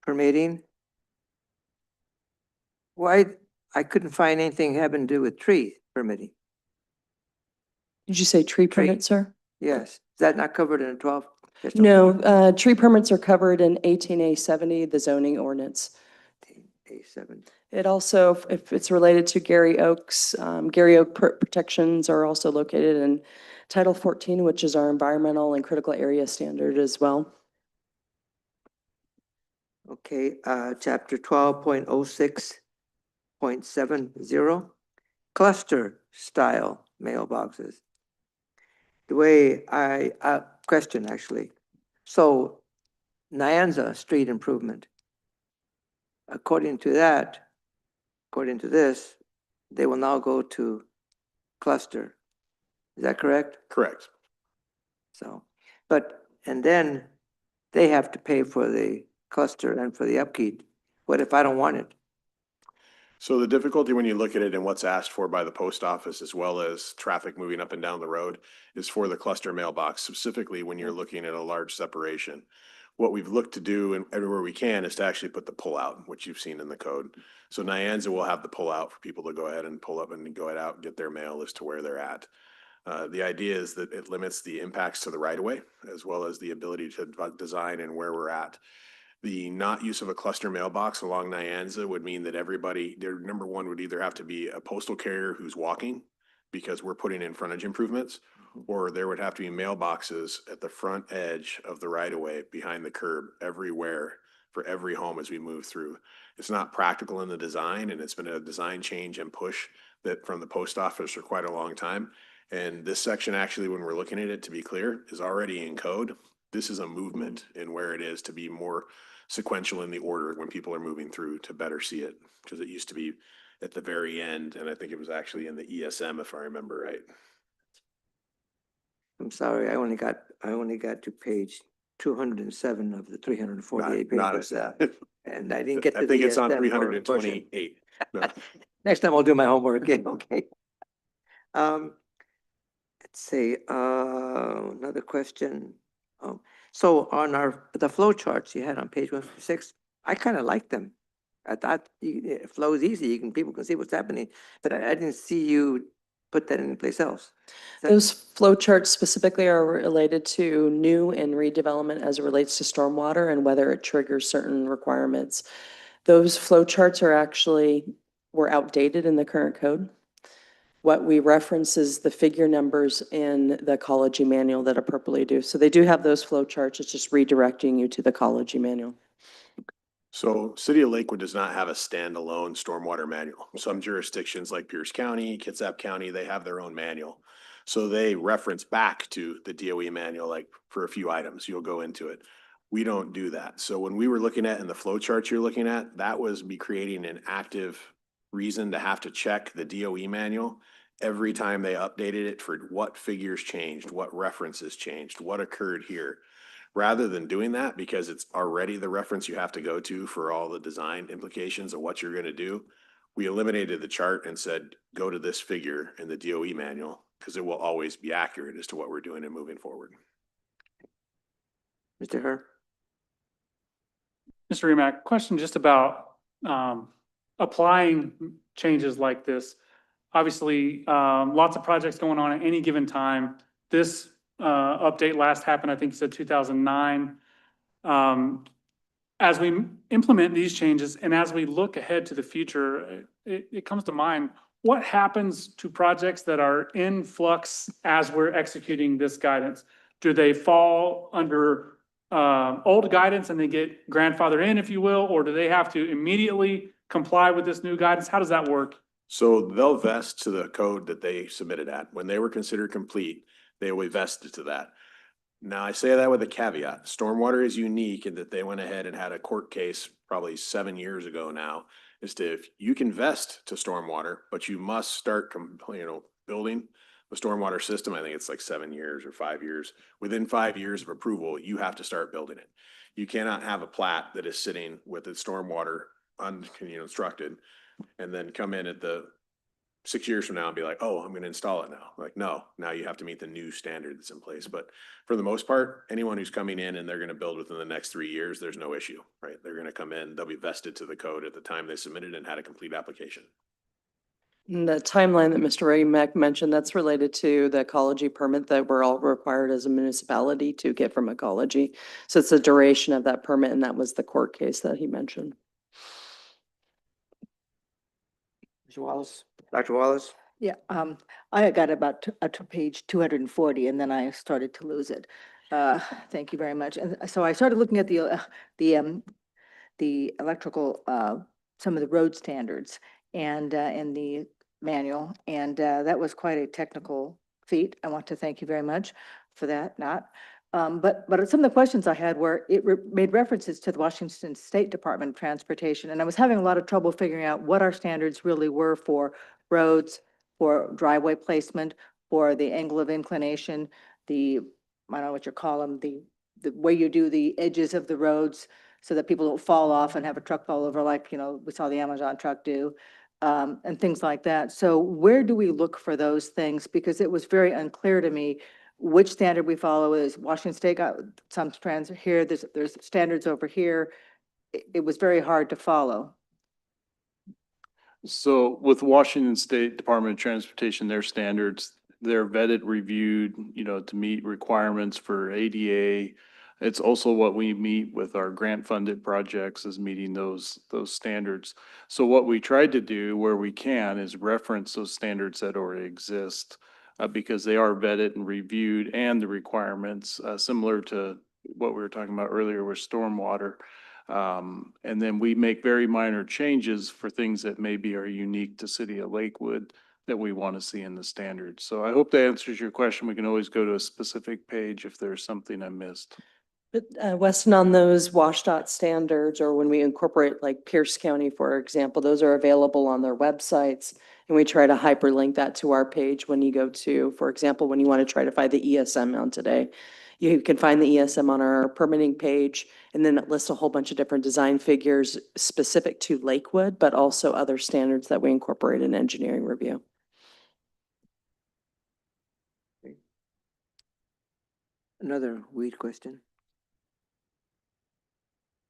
Permitting. Why, I couldn't find anything having to do with tree permitting. Did you say tree permit, sir? Yes, is that not covered in 12? No, tree permits are covered in 18A70, the zoning ordinance. A7. It also, if it's related to Gary Oaks, Gary Oak protections are also located in Title 14, which is our environmental and critical area standard as well. Okay, chapter 12.06.70, cluster style mailboxes. The way question actually. So Nyanza street improvement. According to this, they will now go to cluster. Is that correct? Correct. So, and then they have to pay for the cluster and for the upkeep. What if I don't want it? So the difficulty when you look at it and what's asked for by the post office as well as traffic moving up and down the road is for the cluster mailbox, specifically when you're looking at a large separation. What we've looked to do and everywhere we can is to actually put the pull out, which you've seen in the code. So Nyanza will have the pull out for people to go ahead and pull up and go out and get their mail as to where they're at. The idea is that it limits the impacts to the right of way as well as the ability to design and where we're at. The not use of a cluster mailbox along Nyanza would mean that everybody, their number one would either have to be a postal carrier who's walking because we're putting in frontage improvements, or there would have to be mailboxes at the front edge of the right of way behind the curb everywhere for every home as we move through. It's not practical in the design, and it's been a design change and push that from the post office for quite a long time. And this section actually, when we're looking at it, to be clear, is already in code. This is a movement in where it is to be more sequential in the order when people are moving through to better see it. Because it used to be at the very end, and I think it was actually in the ESM, if I remember right. I'm sorry, I only got to page 207 of the 348 Not pages. at And I didn't get to I think it's on ESM or 328. No. Next time I'll do my homework again, okay? Let's see, another question. So on the flow charts you had on page 156, I kind of like them. I thought it flows easy, people can see what's happening, but I didn't see you put that anyplace else. Those flow charts specifically are related to new and redevelopment as it relates to stormwater and whether it triggers certain requirements. Those flow charts were outdated in the current code. What we reference is the figure numbers in the ecology manual that appropriately do. So they do have those flow charts. It's just redirecting you to the ecology manual. So City of Lakewood does not have a standalone stormwater manual. Some jurisdictions like Pierce County, Kitsap County, they have their own manual. So they reference back to the DOE manual, like for a few items, you'll go into it. We don't do that. So when we were looking at in the flow charts you're looking at, that was me creating an active reason to have to check the DOE manual every time they updated it for what figures changed, what references changed, what occurred here. Rather than doing that, because it's already the reference you have to go to for all the design implications of what you're going to do, we eliminated the chart and said, go to this figure in the DOE manual, because it will always be accurate as to what we're doing and moving forward. Mr. Herr? Mr. Remak, question just about applying changes like this. Obviously, lots of projects going on at any given time. This update last happened, I think you said 2009. As we implement these changes and as we look ahead to the future, it comes to mind, what happens to projects that are in flux as we're executing this guidance? Do they fall under old guidance and they get grandfathered in, if you will, or do they have to immediately comply with this new guidance? How does that work? So they'll vest to the code that they submitted at. When they were considered complete, they will be vested to that. Now, I say that with a caveat. Stormwater is unique in that they went ahead and had a court case probably 7 years ago now, as to if you can vest to stormwater, but you must start, building the stormwater system. I think it's like 7 years or 5 years. Within 5 years of approval, you have to start building it. You cannot have a plat that is sitting with its stormwater instructed and then come in at the 6 years from now and be like, oh, I'm going to install it now. Like, no, now you have to meet the new standard that's in place. But for the most part, anyone who's coming in and they're going to build within the next 3 years, there's no issue, right? They're going to come in, they'll be vested to the code at the time they submitted and had a complete application. And the timeline that Mr. Remak mentioned, that's related to the ecology permit that we're all required as a municipality to get from ecology. So it's the duration of that permit, and that was the court case that he mentioned. Mr. Wallace? Dr. Wallace? Yeah, I got about to page 240 and then I started to lose it. Thank you very much. And so I started looking at the electrical, some of the road standards and in the manual, and that was quite a technical feat. I want to thank you very much for that, but some of the questions I had were, made references to the Washington State Department of Transportation, and I was having a lot of trouble figuring out what our standards really were for roads, for driveway placement, for the angle of inclination, I don't know what you call them, the way you do the edges of the roads so that people don't fall off and have a truck fall over like, we saw the Amazon truck do. and things like that. So where do we look for those things? Because it was very unclear to me which standard we follow. Is Washington State got some strands here, there's standards over here. It was very hard to follow. So with Washington State Department of Transportation, their standards, they're vetted, reviewed, to meet requirements for ADA. It's also what we meet with our grant funded projects is meeting those standards. So what we tried to do where we can is reference those standards that already exist because they are vetted and reviewed and the requirements, similar to what we were talking about earlier with stormwater. And then we make very minor changes for things that maybe are unique to City of Lakewood that we want to see in the standards. So I hope that answers your question. We can always go to a specific page if there's something I missed. But Weston, on those WashDOT standards, or when we incorporate like Pierce County, for example, those are available on their websites. And we try to hyperlink that to our page when you go to, for example, when you want to try to find the ESM on today. You can find the ESM on our permitting page, and then it lists a whole bunch of different design figures specific to Lakewood, but also other standards that we incorporate in engineering review. Another weed question.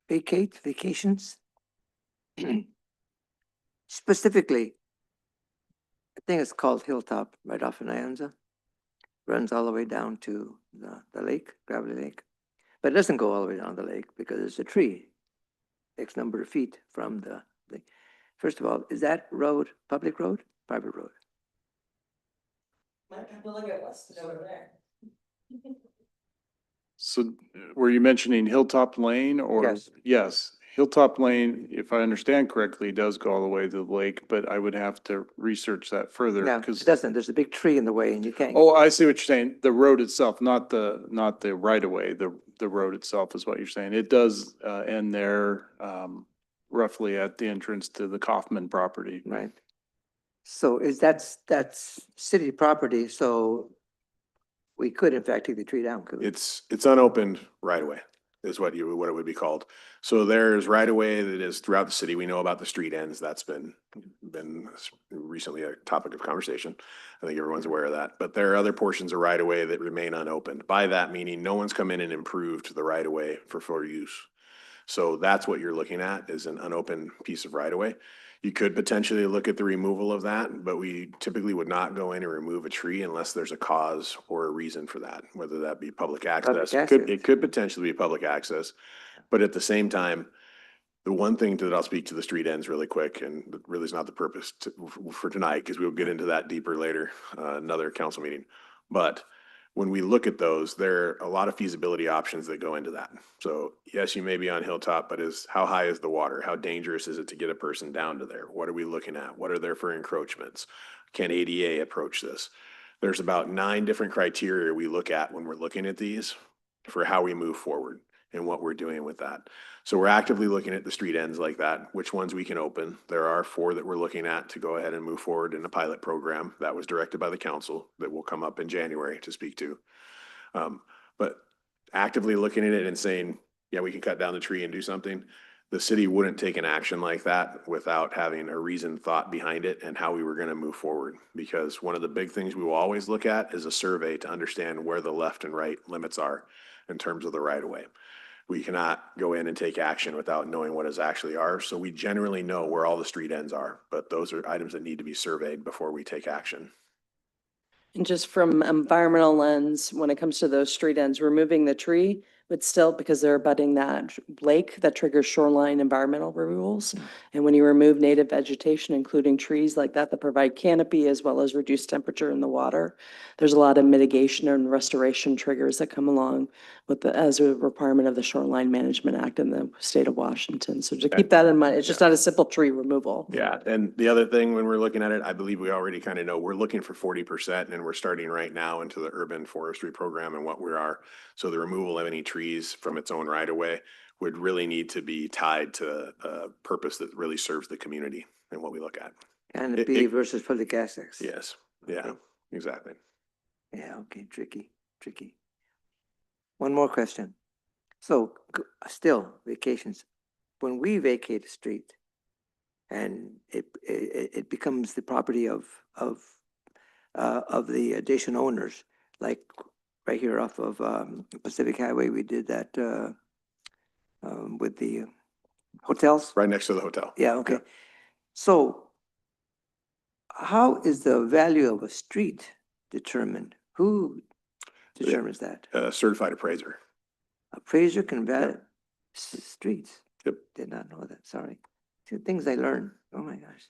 Vacations? Specifically, I think it's called Hilltop, right off in Nyanza. Runs all the way down to the lake, Gravelly Lake. But it doesn't go all the way down the lake because it's a tree, X number of feet from the lake. First of all, is that road public road, private road? Might have to look at Weston over there. So were you mentioning Hilltop Lane or? Yes. Yes, Hilltop Lane, if I understand correctly, does go all the way to the lake, but I would have to research that further. No, Because it doesn't. There's a big tree in the way and you can't. oh, I see what you're saying. The road itself, not the right of way, the road itself is what you're saying. It does end there roughly at the entrance to the Kaufman property. Right. So that's city property, so we could in fact take the tree down, could we? It's unopened right away is what it would be called. So there's right away that is throughout the city. We know about the street ends. That's been recently a topic of conversation. I think everyone's aware of that. But there are other portions of right away that remain unopened. By that meaning, no one's come in and improved the right away for use. So that's what you're looking at is an unopened piece of right away. You could potentially look at the removal of that, but we typically would not go in and remove a tree unless there's a cause or a reason for that, whether that be public access. It could potentially be public access, but at the same time, the one thing that I'll speak to the street ends really quick, and really is not the purpose for tonight, because we'll get into that deeper later, another council meeting. But when we look at those, there are a lot of feasibility options that go into that. So yes, you may be on Hilltop, but how high is the water? How dangerous is it to get a person down to there? What are we looking at? What are there for encroachments? Can ADA approach this? There's about 9 different criteria we look at when we're looking at these for how we move forward and what we're doing with that. So we're actively looking at the street ends like that, which ones we can open. There are 4 that we're looking at to go ahead and move forward in a pilot program that was directed by the council that will come up in January to speak to. But actively looking at it and saying, yeah, we can cut down the tree and do something. The city wouldn't take an action like that without having a reasoned thought behind it and how we were going to move forward. Because one of the big things we will always look at is a survey to understand where the left and right limits are in terms of the right of way. We cannot go in and take action without knowing what is actually ours. So we generally know where all the street ends are, but those are items that need to be surveyed before we take action. And just from environmental lens, when it comes to those street ends, removing the tree would still, because they're abutting that lake, that triggers shoreline environmental rules. And when you remove native vegetation, including trees like that provide canopy as well as reduced temperature in the water, there's a lot of mitigation and restoration triggers that come along with as a requirement of the Shoreline Management Act in the state of Washington. So to keep that in mind, it's just not a simple tree removal. Yeah, and the other thing when we're looking at it, I believe we already kind of know, we're looking for 40% and we're starting right now into the urban forestry program and what we are. So the removal of any trees from its own right of way would really need to be tied to a purpose that really serves the community and what we look at. Canopy versus public access. Yes, yeah, exactly. Yeah, okay, tricky. One more question. So still vacations. When we vacate a street, and it becomes the property of the adjacent owners. Like right here off of Pacific Highway, we did that with the hotels. Right next to the hotel. Yeah, okay. So how is the value of a street determined? Who determines that? Certified appraiser. Appraiser can value streets? Yep. Did not know that, sorry. Two things I learned, oh my gosh.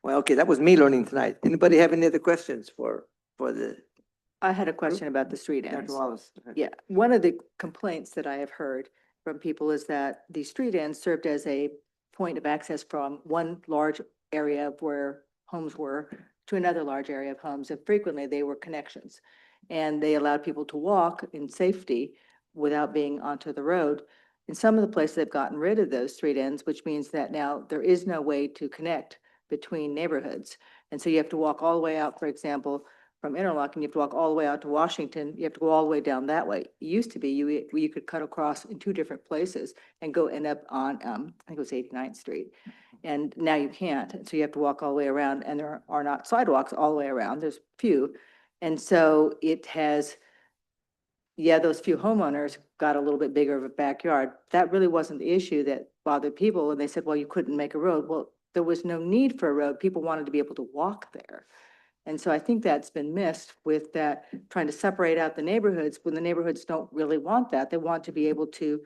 Well, okay, that was me learning tonight. Anybody have any other questions for the, I had a question about the street ends. Dr. Wallace? Yeah, one of the complaints that I have heard from people is that the street ends served as a point of access from one large area of where homes were to another large area of homes, and frequently they were connections. And they allowed people to walk in safety without being onto the road. In some of the places, they've gotten rid of those street ends, which means that now there is no way to connect between neighborhoods. And so you have to walk all the way out, for example, from Interlochen, you have to walk all the way out to Washington, you have to go all the way down that way. It used to be you could cut across in two different places and go end up on, I think it was 89th Street. And now you can't, and so you have to walk all the way around, and there are not sidewalks all the way around, there's few. And so it has, yeah, those few homeowners got a little bit bigger of a backyard. That really wasn't the issue that bothered people, and they said, well, you couldn't make a road. Well, there was no need for a road, people wanted to be able to walk there. And so I think that's been missed with that, trying to separate out the neighborhoods when the neighborhoods don't really want that. They want to be able to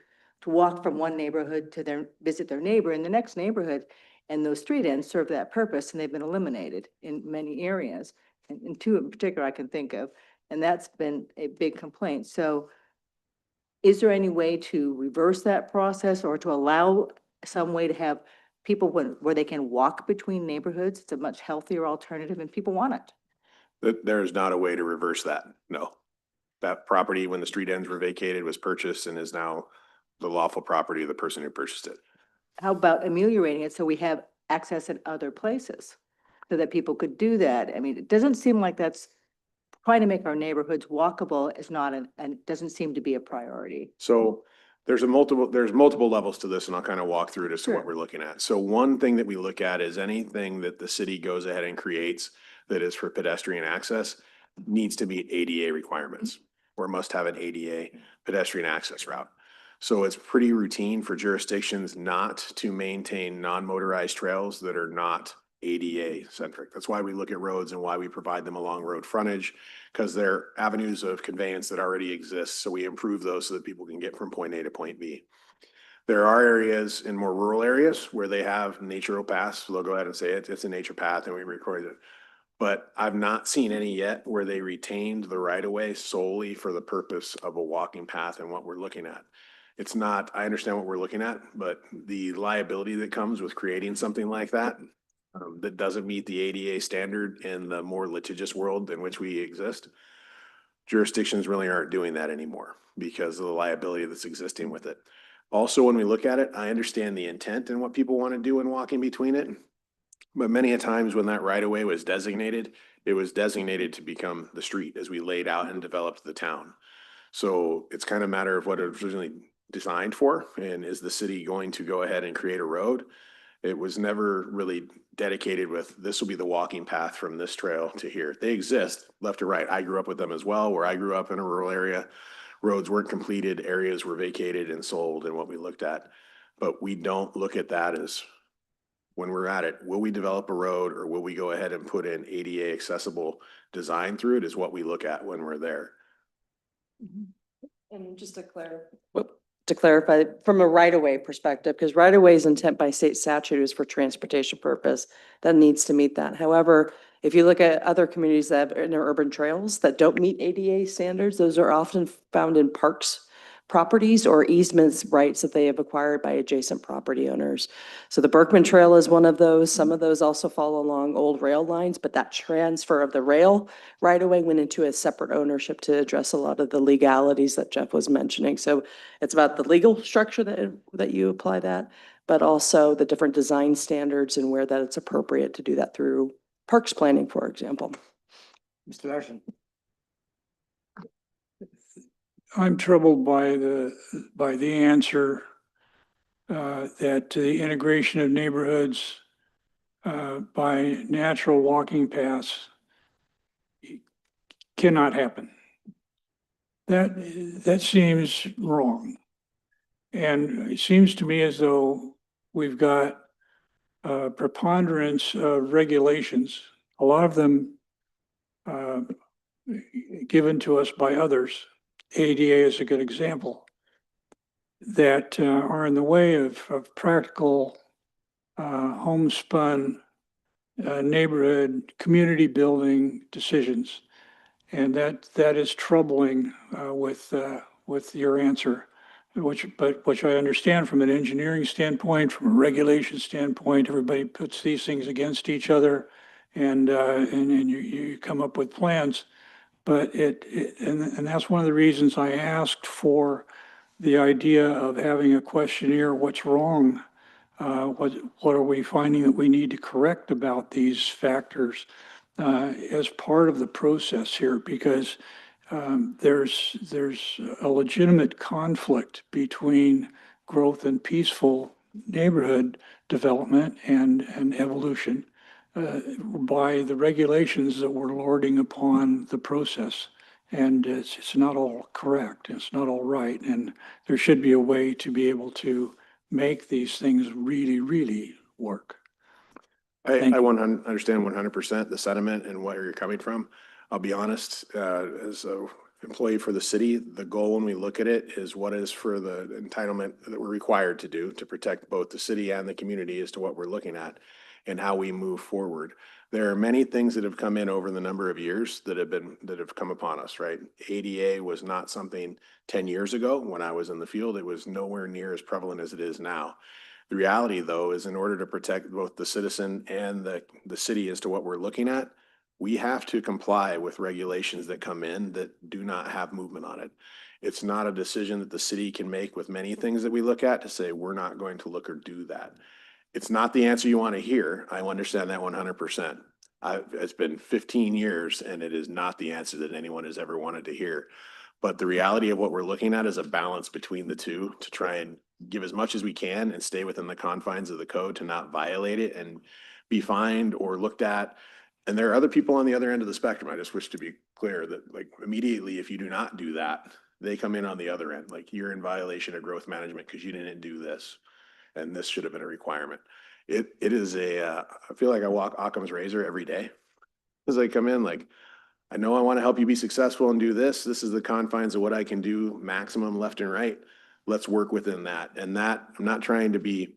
walk from one neighborhood to visit their neighbor in the next neighborhood. And those street ends serve that purpose, and they've been eliminated in many areas. And two in particular I can think of, and that's been a big complaint. So is there any way to reverse that process, or to allow some way to have people where they can walk between neighborhoods? It's a much healthier alternative, and people want it. There's not a way to reverse that, no. That property, when the street ends were vacated, was purchased and is now the lawful property of the person who purchased it. How about ameliorating it so we have access at other places so that people could do that? I mean, it doesn't seem like that's trying to make our neighborhoods walkable is not and it doesn't seem to be a priority. So there's multiple levels to this, and I'll kind of walk through it as to Sure. what we're looking at. So one thing that we look at is anything that the city goes ahead and creates that is for pedestrian access needs to meet ADA requirements, or must have an ADA pedestrian access route. So it's pretty routine for jurisdictions not to maintain non-motorized trails that are not ADA centric. That's why we look at roads and why we provide them along road frontage, because they're avenues of conveyance that already exist. So we improve those so that people can get from point A to point B. There are areas in more rural areas where they have natural paths. So they'll go ahead and say it's a nature path and we record it. But I've not seen any yet where they retained the right of way solely for the purpose of a walking path and what we're looking at. It's not, I understand what we're looking at, but the liability that comes with creating something like that, that doesn't meet the ADA standard in the more litigious world in which we exist, jurisdictions really aren't doing that anymore because of the liability that's existing with it. Also, when we look at it, I understand the intent and what people want to do in walking between it. But many a times when that right of way was designated, it was designated to become the street as we laid out and developed the town. So it's kind of a matter of what it was originally designed for, and is the city going to go ahead and create a road? It was never really dedicated with, this will be the walking path from this trail to here. They exist left to right. I grew up with them as well, where I grew up in a rural area. Roads weren't completed, areas were vacated and sold and what we looked at. But we don't look at that as, when we're at it, will we develop a road or will we go ahead and put in ADA accessible design through it, is what we look at when we're there. And just to clarify, from a right-of-way perspective, because right-of-way is intent by state statute is for transportation purpose, that needs to meet that. However, if you look at other communities that have interurban trails that don't meet ADA standards, those are often found in parks properties or easements rights that they have acquired by adjacent property owners. So the Berkman Trail is one of those. Some of those also follow along old rail lines, but that transfer of the rail right away went into a separate ownership to address a lot of the legalities that Jeff was mentioning. So it's about the legal structure that you apply that, but also the different design standards and where that it's appropriate to do that through parks planning, for example. Mr. Larson? I'm troubled by the answer that the integration of neighborhoods by natural walking paths cannot happen. That seems wrong. And it seems to me as though we've got a preponderance of regulations, a lot of them given to us by others. ADA is a good example, that are in the way of practical homespun neighborhood community building decisions. And that is troubling with your answer, which I understand from an engineering standpoint, from a regulation standpoint. Everybody puts these things against each other, and you come up with plans. But and that's one of the reasons I asked for the idea of having a questionnaire. What's wrong? What are we finding that we need to correct about these factors as part of the process here? Because there's a legitimate conflict between growth and peaceful neighborhood development and evolution by the regulations that we're lording upon the process. And it's not all correct. It's not all right. And there should be a way to be able to make these things really, really work. Thank I you. understand 100% the sentiment and where you're coming from. I'll be honest, as a employee for the city, the goal when we look at it is what is for the entitlement that we're required to do to protect both the city and the community as to what we're looking at and how we move forward. There are many things that have come in over the number of years that have come upon us, right? ADA was not something 10 years ago when I was in the field. It was nowhere near as prevalent as it is now. The reality, though, is in order to protect both the citizen and the city as to what we're looking at, we have to comply with regulations that come in that do not have movement on it. It's not a decision that the city can make with many things that we look at to say, we're not going to look or do that. It's not the answer you want to hear. I understand that 100%. It's been 15 years and it is not the answer that anyone has ever wanted to hear. But the reality of what we're looking at is a balance between the two to try and give as much as we can and stay within the confines of the code to not violate it and be fined or looked at. And there are other people on the other end of the spectrum. I just wish to be clear that like immediately, if you do not do that, they come in on the other end, like you're in violation of growth management because you didn't do this. And this should have been a requirement. It is I feel like I walk Occam's razor every day. As I come in, like, I know I want to help you be successful and do this. This is the confines of what I can do maximum left and right. Let's work within that. And that, I'm not trying to be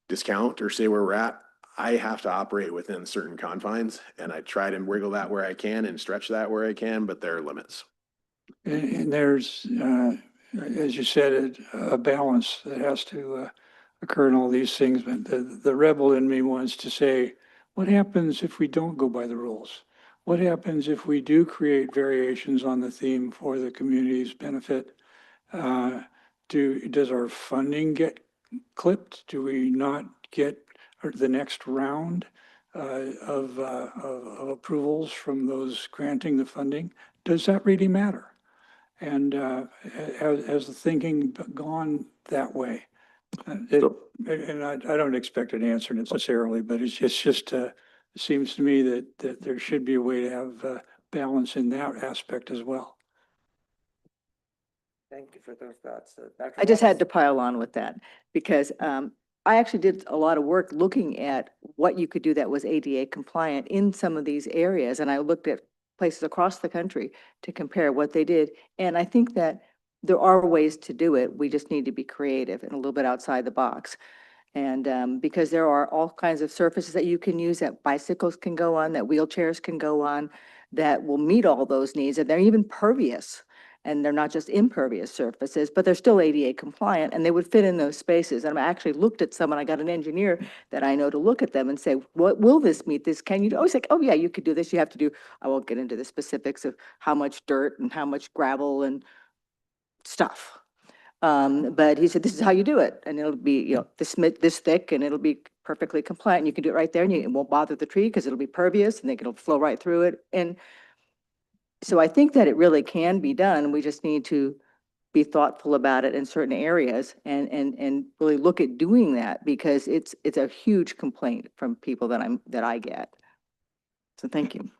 discount or say where we're at. I have to operate within certain confines and I try to wiggle that where I can and stretch that where I can, but there are limits. And there's, as you said, a balance that has to occur in all these things. But the rebel in me wants to say, what happens if we don't go by the rules? What happens if we do create variations on the theme for the community's benefit? Does our funding get clipped? Do we not get the next round of approvals from those granting the funding? Does that really matter? And has the thinking gone that way? And I don't expect an answer necessarily, but it's just it seems to me that there should be a way to have balance in that aspect as well. Thank you for those thoughts. Dr. I just had to Wallace? pile on with that because I actually did a lot of work looking at what you could do that was ADA compliant in some of these areas. And I looked at places across the country to compare what they did. And I think that there are ways to do it. We just need to be creative and a little bit outside the box. And because there are all kinds of surfaces that you can use, that bicycles can go on, that wheelchairs can go on, that will meet all those needs. And they're even pervious. And they're not just impervious surfaces, but they're still ADA compliant and they would fit in those spaces. And I actually looked at some and I got an engineer that I know to look at them and say, what will this meet this? Can you do? I was like, oh yeah, you could do this. You have to do, I won't get into the specifics of how much dirt and how much gravel and stuff. But he said, this is how you do it. And it'll be, this thick and it'll be perfectly compliant. And you can do it right there and it won't bother the tree because it'll be pervious and it'll flow right through it. And so I think that it really can be done. We just need to be thoughtful about it in certain areas and really look at doing that because it's a huge complaint from people that I get. So thank you.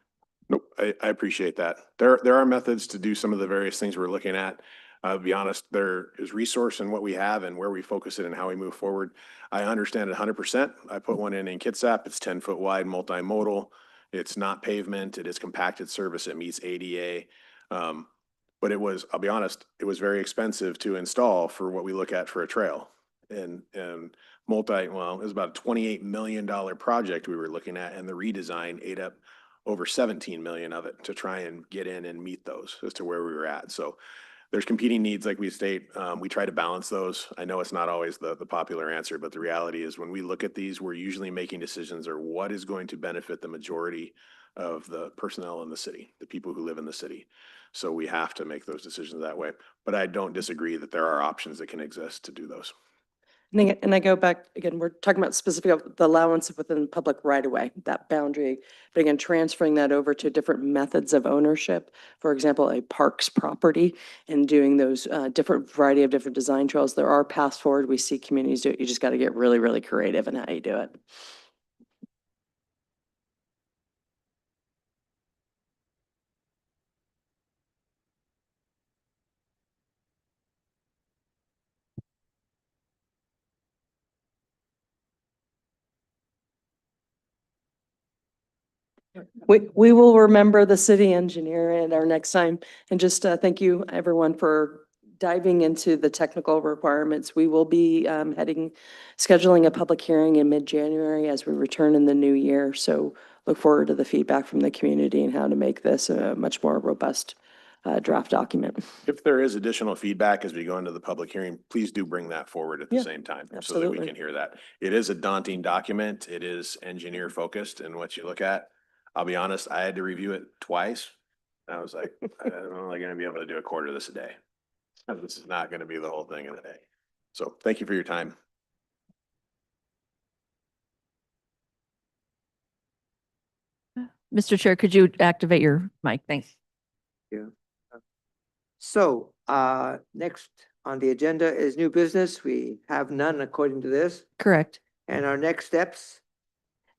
Nope, I appreciate that. There are methods to do some of the various things we're looking at. To be honest, there is resource in what we have and where we focus it and how we move forward. I understand it 100%. I put one in Kitsap. It's 10-foot wide, multimodal. It's not pavement. It is compacted service. It meets ADA. But I'll be honest, it was very expensive to install for what we look at for a trail. And it was about a $28 million project we were looking at, and the redesign ate up over 17 million of it to try and get in and meet those as to where we were at. So there's competing needs, like we state. We try to balance those. I know it's not always the popular answer, but the reality is when we look at these, we're usually making decisions or what is going to benefit the majority of the personnel in the city, the people who live in the city. So we have to make those decisions that way. But I don't disagree that there are options that can exist to do those. And I go back, again, we're talking about specific of the allowance within public right of way, that boundary. But again, transferring that over to different methods of ownership, for example, a parks property and doing those different variety of different design trails. There are paths forward. We see communities do it. You just got to get really, really creative in how you do it. We will remember the city engineer at our next time. And just thank you, everyone, for diving into the technical requirements. We will be scheduling a public hearing in mid-January as we return in the new year. So look forward to the feedback from the community and how to make this a much more robust draft document. If there is additional feedback as we go into the public hearing, please do bring that forward at the Yeah, same time so that absolutely. we can hear that. It is a daunting document. It is engineer focused and what you look at. I'll be honest, I had to review it twice. I was like, I'm only going to be able to do a quarter of this a day. This is not going to be the whole thing in a day. So thank you for your time. Mr. Chair, could you activate your mic? Thanks. So, next on the agenda is new business. We have none according to this. Correct. And our next steps,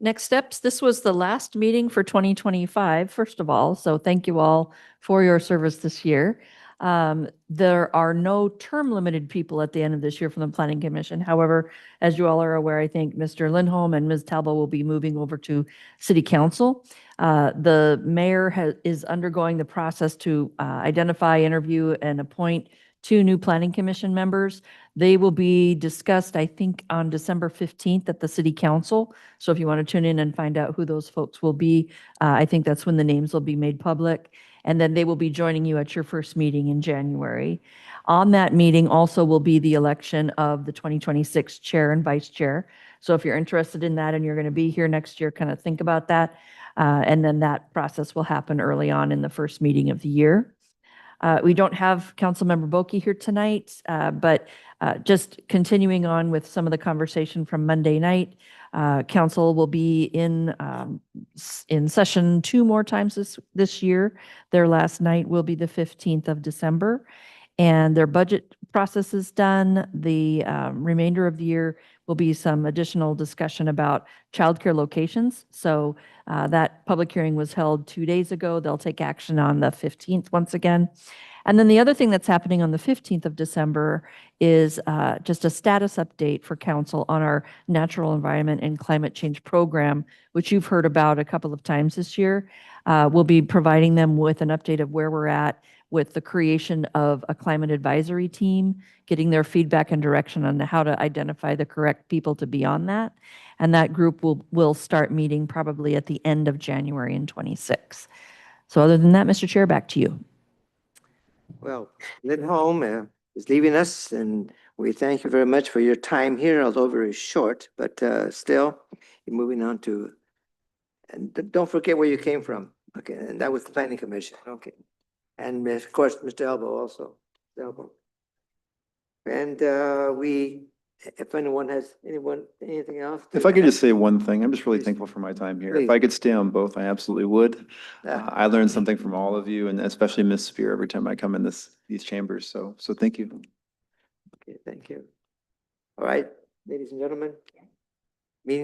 Next steps, this was the last meeting for 2025, first of all, so thank you all for your service this year. There are no term-limited people at the end of this year from the Planning Commission. However, as you all are aware, I think Mr. Lindholm and Ms. Talbot will be moving over to City Council. The mayor is undergoing the process to identify, interview, and appoint 2 new Planning Commission members. They will be discussed, I think, on December 15th at the City Council. So if you want to tune in and find out who those folks will be, I think that's when the names will be made public. And then they will be joining you at your first meeting in January. On that meeting also will be the election of the 2026 chair and vice chair. So if you're interested in that and you're going to be here next year, kind of think about that. And then that process will happen early on in the first meeting of the year. We don't have Councilmember Boki here tonight, but just continuing on with some of the conversation from Monday night, council will be in session 2 more times this year. Their last night will be the 15th of December, and their budget process is done. The remainder of the year will be some additional discussion about childcare locations. So that public hearing was held 2 days ago. They'll take action on the 15th once again. And then the other thing that's happening on the 15th of December is just a status update for council on our natural environment and climate change program, which you've heard about a couple of times this year. We'll be providing them with an update of where we're at with the creation of a climate advisory team, getting their feedback and direction on how to identify the correct people to be on that. And that group will start meeting probably at the end of January in 26. So other than that, Mr. Chair, back to you. well, Lindholm is leaving us, and we thank you very much for your time here, although very short, but still, you're moving on to, and don't forget where you came from. Okay, and that was the Planning Commission. Okay. And of course, Mr. Elbow also. Elbow. And if anyone has anything else? If I could just say one thing, I'm just really thankful for my time here. If I could stay on both, I absolutely would. I learned something from all of you, and especially Ms. Spear every time I come in this these chambers. So thank you. Okay, thank you. All right, ladies and gentlemen,